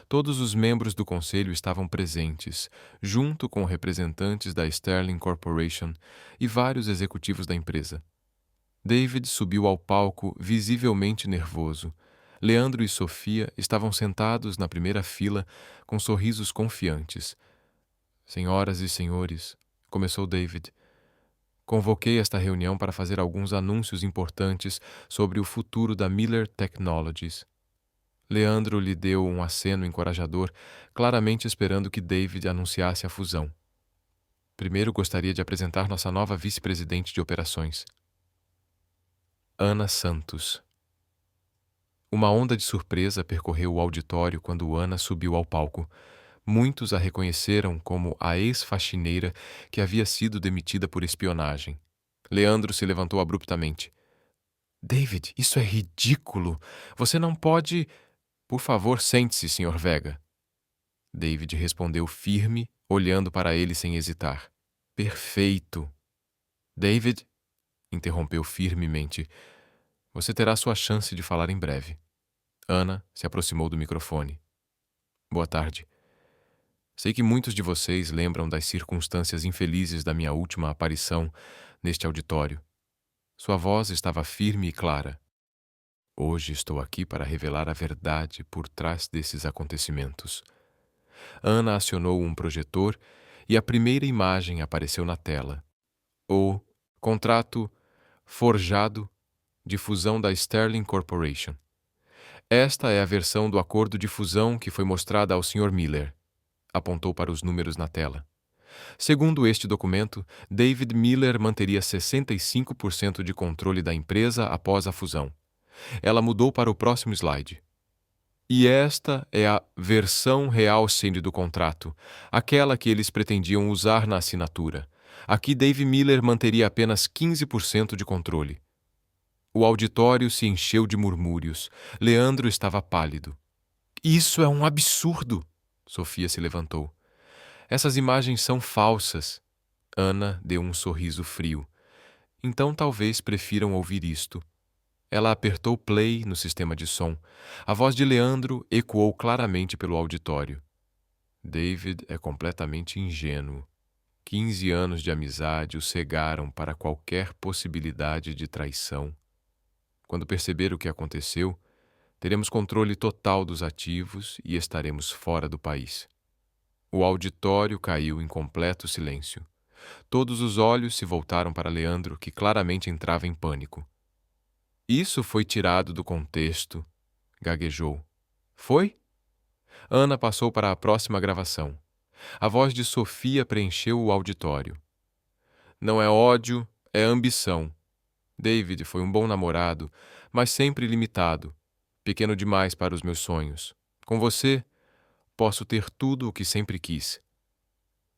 Todos os membros do conselho estavam presentes, junto com representantes da Sterling Corporation e vários executivos da empresa. David subiu ao palco visivelmente nervoso. Leandro e Sofia estavam sentados na primeira fila com sorrisos confiantes. Senhoras e senhores, começou David, convoquei esta reunião para fazer alguns anúncios importantes sobre o futuro da Miller Technologies. Leandro lhe deu um aceno encorajador, claramente esperando que David anunciasse a fusão. Primeiro gostaria de apresentar nossa nova vice-presidente de operações. Ana Santos. Uma onda de surpresa percorreu o auditório quando Ana subiu ao palco. Muitos a reconheceram como a ex-faxineira que havia sido demitida por espionagem. Leandro se levantou abruptamente. David, isso é ridículo! Você não pode... Por favor, sente-se, Sr. Vega. David respondeu firme, olhando para ele sem hesitar. Perfeito. David, interrompeu firmemente, você terá sua chance de falar em breve. Ana se aproximou do microfone. Boa tarde. Sei que muitos de vocês lembram das circunstâncias infelizes da minha última aparição neste auditório. Sua voz estava firme e clara. Hoje estou aqui para revelar a verdade por trás desses acontecimentos. Ana acionou um projetor e a primeira imagem apareceu na tela. O contrato forjado de fusão da Sterling Corporation. Esta é a versão do acordo de fusão que foi mostrada ao Sr. Miller. Apontou para os números na tela. Segundo este documento, David Miller manteria 65% de controle da empresa após a fusão. Ela mudou para o próximo slide. E esta é a versão real sendo do contrato, aquela que eles pretendiam usar na assinatura. Aqui Dave Miller manteria apenas 15% de controle. O auditório se encheu de murmúrios. Leandro estava pálido. Isso é um absurdo! Sofia se levantou. Essas imagens são falsas. Ana deu um sorriso frio. Então talvez prefiram ouvir isto. Ela apertou play no sistema de som. A voz de Leandro ecoou claramente pelo auditório. David é completamente ingênuo. 15 anos de amizade o cegaram para qualquer possibilidade de traição. Quando perceber o que aconteceu, teremos controle total dos ativos e estaremos fora do país. O auditório caiu em completo silêncio. Todos os olhos se voltaram para Leandro, que claramente entrava em pânico. Isso foi tirado do contexto, gaguejou. Foi? Ana passou para a próxima gravação. A voz de Sofia preencheu o auditório. Não é ódio, é ambição. David foi um bom namorado, mas sempre limitado, pequeno demais para os meus sonhos. Com você, posso ter tudo o que sempre quis.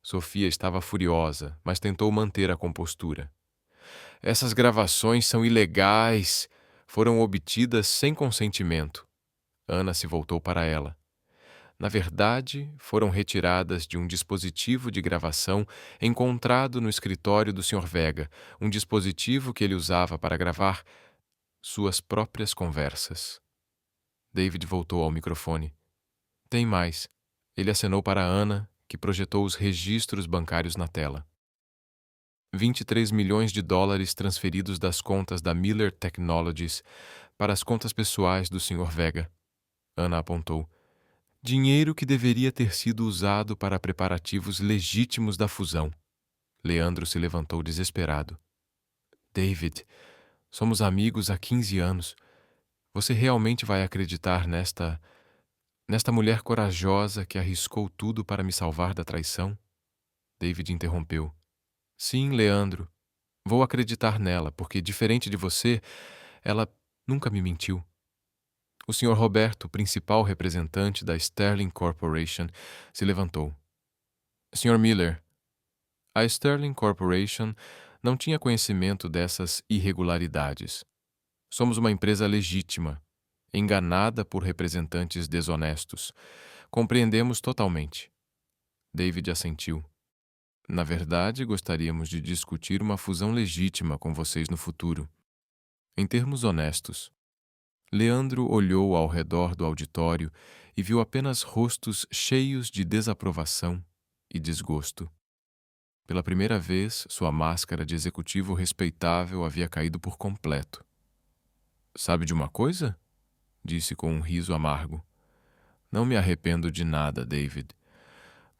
Sofia estava furiosa, mas tentou manter a compostura. Essas gravações são ilegais. foram obtidas sem consentimento. Ana se voltou para ela. Na verdade, foram retiradas de um dispositivo de gravação encontrado no escritório do Sr. Vega, um dispositivo que ele usava para gravar suas próprias conversas. David voltou ao microfone. Tem mais. Ele acenou para Ana, que projetou os registros bancários na tela. 23 milhões de dólares transferidos das contas da Miller Technologies para as contas pessoais do Sr. Vega. Ana apontou. Dinheiro que deveria ter sido usado para preparativos legítimos da fusão. Leandro se levantou desesperado. David, somos amigos há 15 anos. Você realmente vai acreditar nesta mulher corajosa que arriscou tudo para me salvar da traição? David interrompeu. Sim, Leandro. Vou acreditar nela, porque, diferente de você, ela nunca me mentiu. O Sr. Roberto, principal representante da Sterling Corporation, se levantou. Sr. Miller, a Sterling Corporation não tinha conhecimento dessas irregularidades. Somos uma empresa legítima, enganada por representantes desonestos. Compreendemos totalmente. David assentiu. Na verdade, gostaríamos de discutir uma fusão legítima com vocês no futuro. Em termos honestos. Leandro olhou ao redor do auditório e viu apenas rostos cheios de desaprovação e desgosto. Pela primeira vez, sua máscara de executivo respeitável havia caído por completo. Sabe de uma coisa? Disse com um riso amargo. Não me arrependo de nada, David.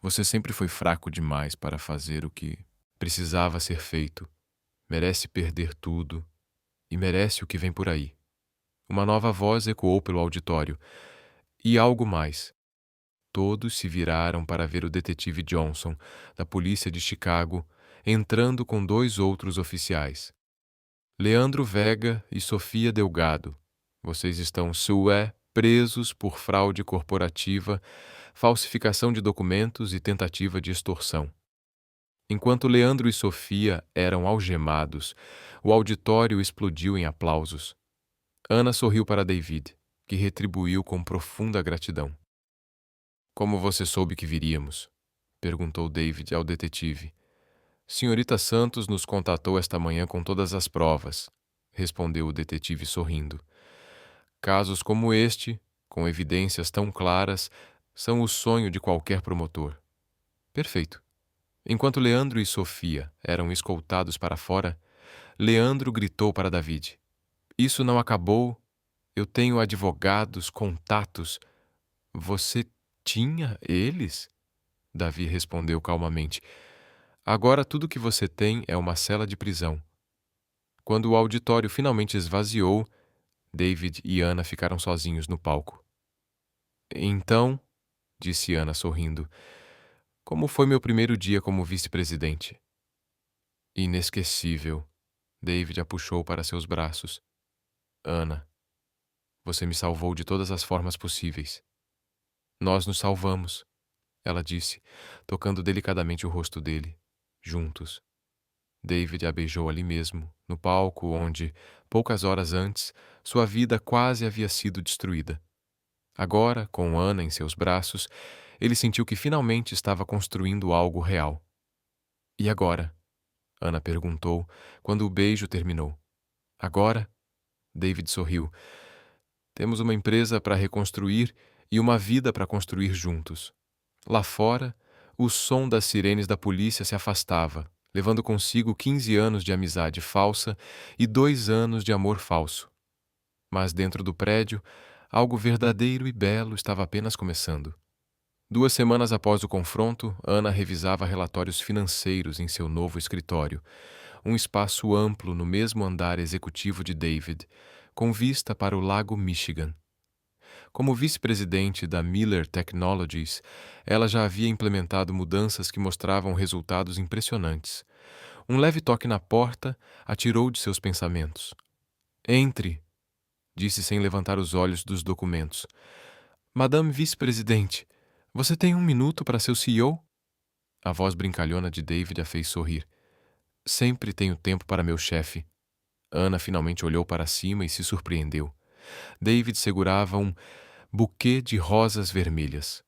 Você sempre foi fraco demais para fazer o que precisava ser feito. Merece perder tudo e merece o que vem por aí. Uma nova voz ecoou pelo auditório. E algo mais. Todos se viraram para ver o detetive Johnson, da polícia de Chicago, entrando com 2 outros oficiais. Leandro Vega e Sofia Delgado. Vocês estão presos por fraude corporativa, falsificação de documentos e tentativa de extorsão. Enquanto Leandro e Sofia eram algemados, o auditório explodiu em aplausos. Ana sorriu para David, que retribuiu com profunda gratidão. Como você soube que viríamos? Perguntou David ao detetive. Senhorita Santos nos contatou esta manhã com todas as provas, respondeu o detetive sorrindo. Casos como este, com evidências tão claras, são o sonho de qualquer promotor. Perfeito. Enquanto Leandro e Sofia eram escoltados para fora, Leandro gritou para David. Isso não acabou. Eu tenho advogados, contatos. Você tinha eles? Davi respondeu calmamente. Agora tudo que você tem é uma cela de prisão. Quando o auditório finalmente esvaziou, David e Ana ficaram sozinhos no palco. Então, disse Ana sorrindo, como foi meu primeiro dia como vice-presidente? Inesquecível. David a puxou para seus braços. Ana, você me salvou de todas as formas possíveis. Nós nos salvamos, ela disse, tocando delicadamente o rosto dele, juntos. David a beijou ali mesmo, no palco onde, poucas horas antes, sua vida quase havia sido destruída. Agora, com Ana em seus braços, ele sentiu que finalmente estava construindo algo real. E agora? Ana perguntou, quando o beijo terminou. Agora? David sorriu. Temos uma empresa para reconstruir e uma vida para construir juntos. Lá fora, o som das sirenes da polícia se afastava, levando consigo 15 anos de amizade falsa e 2 anos de amor falso. Mas dentro do prédio, algo verdadeiro e belo estava apenas começando. 2 semanas após o confronto, Ana revisava relatórios financeiros em seu novo escritório, um espaço amplo no mesmo andar executivo de David, com vista para o Lago Michigan. Como vice-presidente da Miller Technologies, ela já havia implementado mudanças que mostravam resultados impressionantes. Um leve toque na porta a tirou de seus pensamentos. Entre, disse sem levantar os olhos dos documentos. Madame vice-presidente, você tem 1 minuto para seu CEO? A voz brincalhona de David a fez sorrir. Sempre tenho tempo para meu chefe. Ana finalmente olhou para cima e se surpreendeu. David segurava um buquê de rosas vermelhas.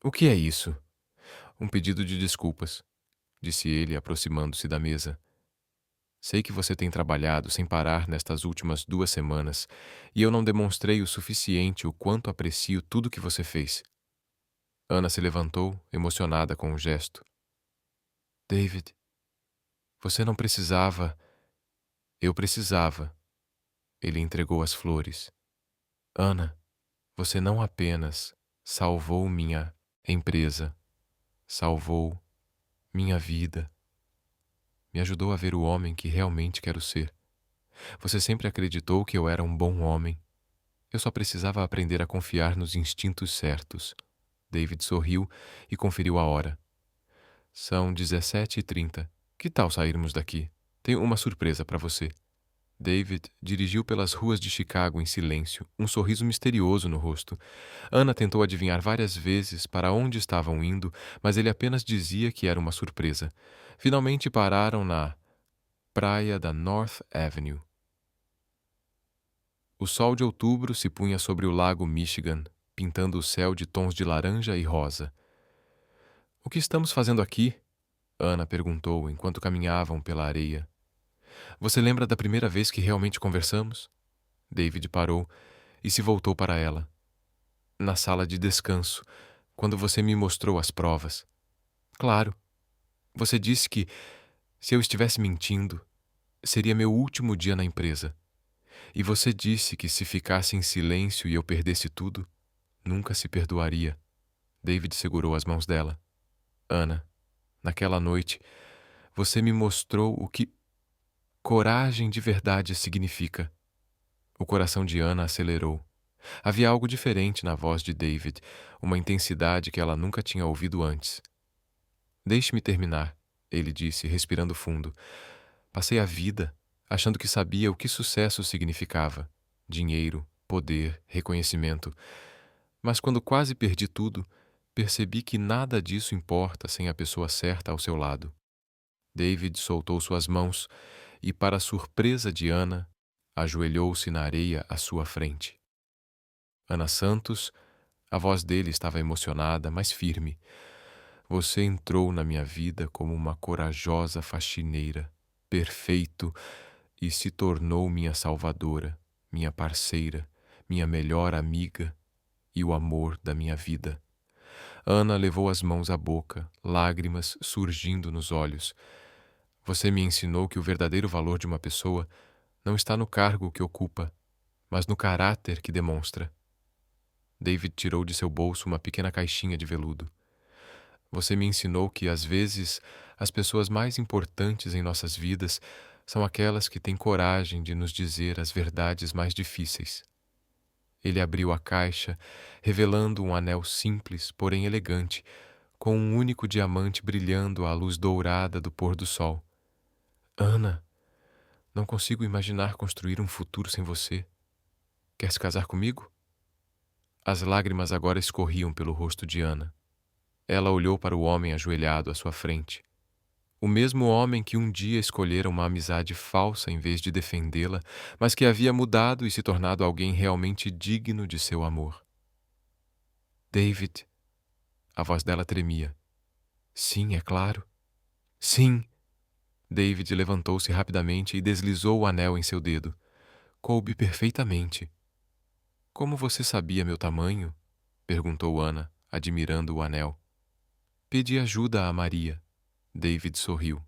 O que é isso? Um pedido de desculpas, disse ele, aproximando-se da mesa. Sei que você tem trabalhado sem parar nestas últimas 2 semanas e eu não demonstrei o suficiente o quanto aprecio tudo que você fez. Ana se levantou, emocionada com o gesto. David, você não precisava. Eu precisava. Ele entregou as flores. Ana, você não apenas salvou minha empresa, salvou minha vida. Me ajudou a ver o homem que realmente quero ser. Você sempre acreditou que eu era um bom homem. Eu só precisava aprender a confiar nos instintos certos. David sorriu e conferiu a hora. São 17h30. Que tal sairmos daqui? Tenho uma surpresa para você. David dirigiu pelas ruas de Chicago em silêncio, um sorriso misterioso no rosto. Ana tentou adivinhar várias vezes para onde estavam indo, mas ele apenas dizia que era uma surpresa. Finalmente pararam na praia da North Avenue. O sol de outubro se punha sobre o lago Michigan, pintando o céu de tons de laranja e rosa. O que estamos fazendo aqui? Ana perguntou enquanto caminhavam pela areia. Você lembra da primeira vez que realmente conversamos? David parou e se voltou para ela. Na sala de descanso, quando você me mostrou as provas. Claro. Você disse que, se eu estivesse mentindo, seria meu último dia na empresa. E você disse que se ficasse em silêncio e eu perdesse tudo, nunca se perdoaria. David segurou as mãos dela. Ana, naquela noite, você me mostrou o que coragem de verdade significa. O coração de Ana acelerou. Havia algo diferente na voz de David, uma intensidade que ela nunca tinha ouvido antes. Deixe-me terminar, ele disse, respirando fundo. Passei a vida achando que sabia o que sucesso significava. Dinheiro, poder, reconhecimento. Mas quando quase perdi tudo, percebi que nada disso importa sem a pessoa certa ao seu lado. David soltou suas mãos e, para a surpresa de Ana, ajoelhou-se na areia à sua frente. Ana Santos, a voz dele estava emocionada, mas firme. Você entrou na minha vida como uma corajosa faxineira, perfeito, e se tornou minha salvadora, minha parceira, minha melhor amiga e o amor da minha vida. Ana levou as mãos à boca, lágrimas surgindo nos olhos. Você me ensinou que o verdadeiro valor de uma pessoa não está no cargo que ocupa, mas no caráter que demonstra. David tirou de seu bolso uma pequena caixinha de veludo. Você me ensinou que, às vezes, as pessoas mais importantes em nossas vidas são aquelas que têm coragem de nos dizer as verdades mais difíceis. Ele abriu a caixa, revelando um anel simples, porém elegante, com um único diamante brilhando à luz dourada do pôr do sol. Ana, não consigo imaginar construir um futuro sem você. Quer se casar comigo? As lágrimas agora escorriam pelo rosto de Ana. Ela olhou para o homem ajoelhado à sua frente. O mesmo homem que um dia escolhera uma amizade falsa em vez de defendê-la, mas que havia mudado e se tornado alguém realmente digno de seu amor. David. A voz dela tremia. Sim, é claro. Sim. David levantou-se rapidamente e deslizou o anel em seu dedo. Coube perfeitamente. Como você sabia meu tamanho? Perguntou Ana, admirando o anel. Pedi ajuda a Maria. David sorriu.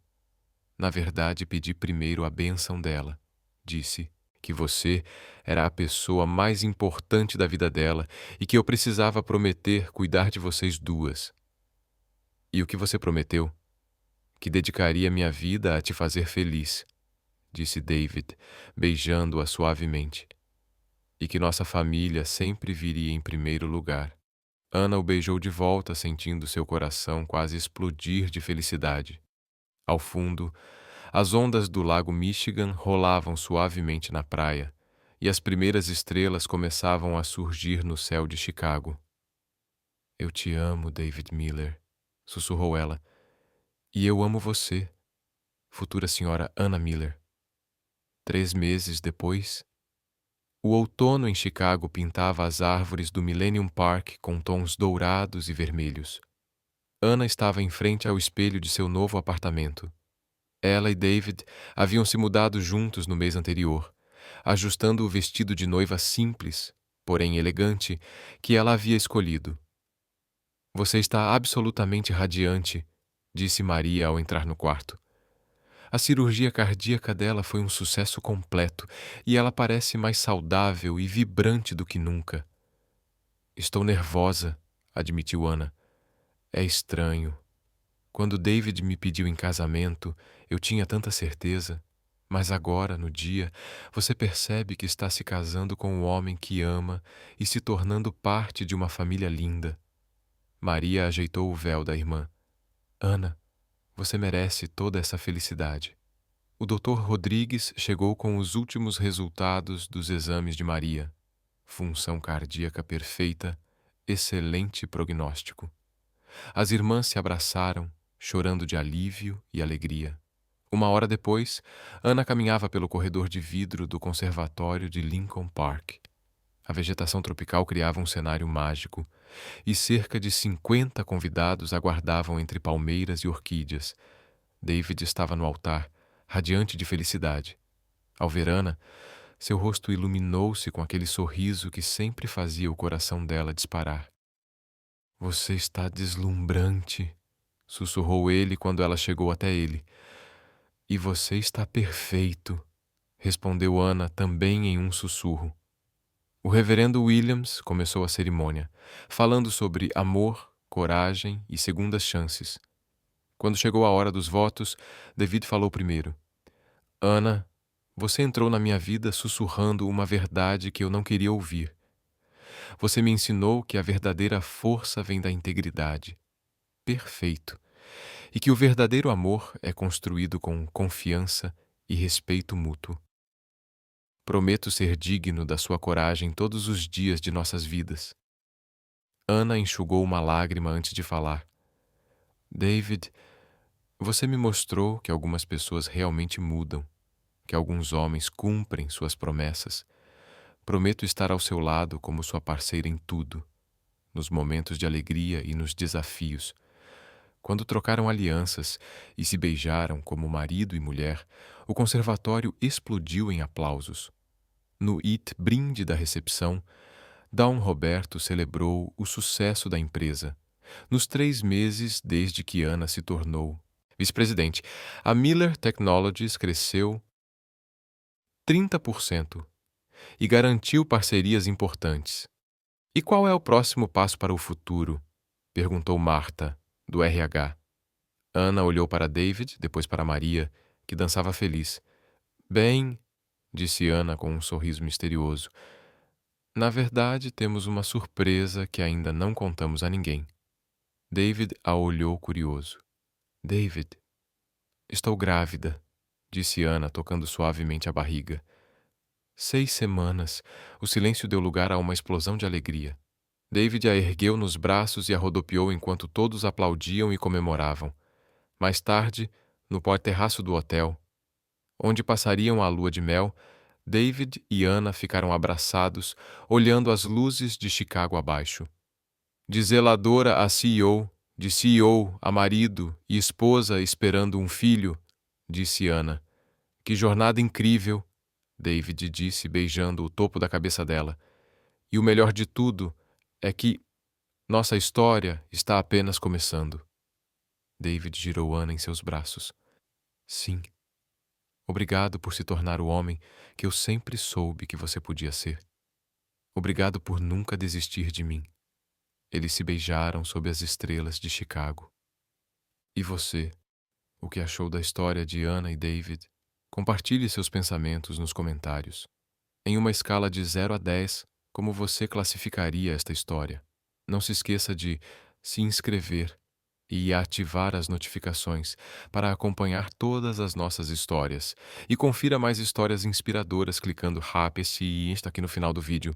Na verdade, pedi primeiro a bênção dela. Disse que você era a pessoa mais importante da vida dela e que eu precisava prometer cuidar de vocês duas. E o que você prometeu? Que dedicaria minha vida a te fazer feliz, disse David, beijando-a suavemente. E que nossa família sempre viria em primeiro lugar. Ana o beijou de volta, sentindo seu coração quase explodir de felicidade. Ao fundo, as ondas do lago Michigan rolavam suavemente na praia, e as primeiras estrelas começavam a surgir no céu de Chicago. Eu te amo, David Miller, sussurrou ela. E eu amo você, futura senhora Anna Miller. 3 meses depois, o outono em Chicago pintava as árvores do Millennium Park com tons dourados e vermelhos. Anna estava em frente ao espelho de seu novo apartamento. Ela e David haviam se mudado juntos no mês anterior, ajustando o vestido de noiva simples, porém elegante, que ela havia escolhido. "Você está absolutamente radiante", disse Maria ao entrar no quarto. A cirurgia cardíaca dela foi um sucesso completo e ela parece mais saudável e vibrante do que nunca. "Estou nervosa", admitiu Anna. "É estranho. Quando David me pediu em casamento, eu tinha tanta certeza. Mas agora, no dia, você percebe que está se casando com o homem que ama e se tornando parte de uma família linda." Maria ajeitou o véu da irmã. "Ana, você merece toda essa felicidade." O Dr. Rodrigues chegou com os últimos resultados dos exames de Maria. Função cardíaca perfeita, excelente prognóstico. As irmãs se abraçaram, chorando de alívio e alegria. 1 hora depois, Ana caminhava pelo corredor de vidro do conservatório de Lincoln Park. A vegetação tropical criava um cenário mágico, e cerca de 50 convidados aguardavam entre palmeiras e orquídeas. David estava no altar, radiante de felicidade. Ao ver Ana, seu rosto iluminou-se com aquele sorriso que sempre fazia o coração dela disparar. "Você está deslumbrante", sussurrou ele quando ela chegou até ele. "E você está perfeito", respondeu Ana também em um sussurro. O reverendo Williams começou a cerimônia, falando sobre amor, coragem e segundas chances. Quando chegou a hora dos votos, David falou primeiro. "Ana, você entrou na minha vida sussurrando uma verdade que eu não queria ouvir. Você me ensinou que a verdadeira força vem da integridade. Perfeito. E que o verdadeiro amor é construído com confiança e respeito mútuo. Prometo ser digno da sua coragem todos os dias de nossas vidas." Ana enxugou uma lágrima antes de falar. "David, você me mostrou que algumas pessoas realmente mudam, que alguns homens cumprem suas promessas. Prometo estar ao seu lado como sua parceira em tudo, nos momentos de alegria e nos desafios." Quando trocaram alianças e se beijaram como marido e mulher, o conservatório explodiu em aplausos. No brinde da recepção, Dom Roberto celebrou o sucesso da empresa. Nos 3 meses desde que Ana se tornou vice-presidente, a Miller Technologies cresceu 30% e garantiu parcerias importantes. "E qual é o próximo passo para o futuro?" perguntou Marta, do RH. Ana olhou para David, depois para Maria, que dançava feliz. "Bem", disse Ana com um sorriso misterioso, "na verdade temos uma surpresa que ainda não contamos a ninguém." David a olhou curioso. "David, estou grávida", disse Ana, tocando suavemente a barriga. 6 semanas. O silêncio deu lugar a uma explosão de alegria. David a ergueu nos braços e a rodopiou enquanto todos aplaudiam e comemoravam. Mais tarde, no pó-terraço do hotel, onde passariam a lua de mel, David e Ana ficaram abraçados, olhando as luzes de Chicago abaixo. De zeladora a CEO, de CEO a marido e esposa esperando um filho, disse Ana. "Que jornada incrível", David disse, beijando o topo da cabeça dela. "E o melhor de tudo é que nossa história está apenas começando." David girou Ana em seus braços. "Sim. Obrigado por se tornar o homem que eu sempre soube que você podia ser. Obrigado por nunca desistir de mim." Eles se beijaram sob as estrelas de Chicago. E você, o que achou da história de Ana e David? Compartilhe seus pensamentos nos comentários. Em uma escala de 0 a 10, como você classificaria esta história? Não se esqueça de se inscrever e ativar as notificações para acompanhar todas as nossas histórias. E confira mais histórias inspiradoras clicando Rápice e Insta aqui no final do vídeo.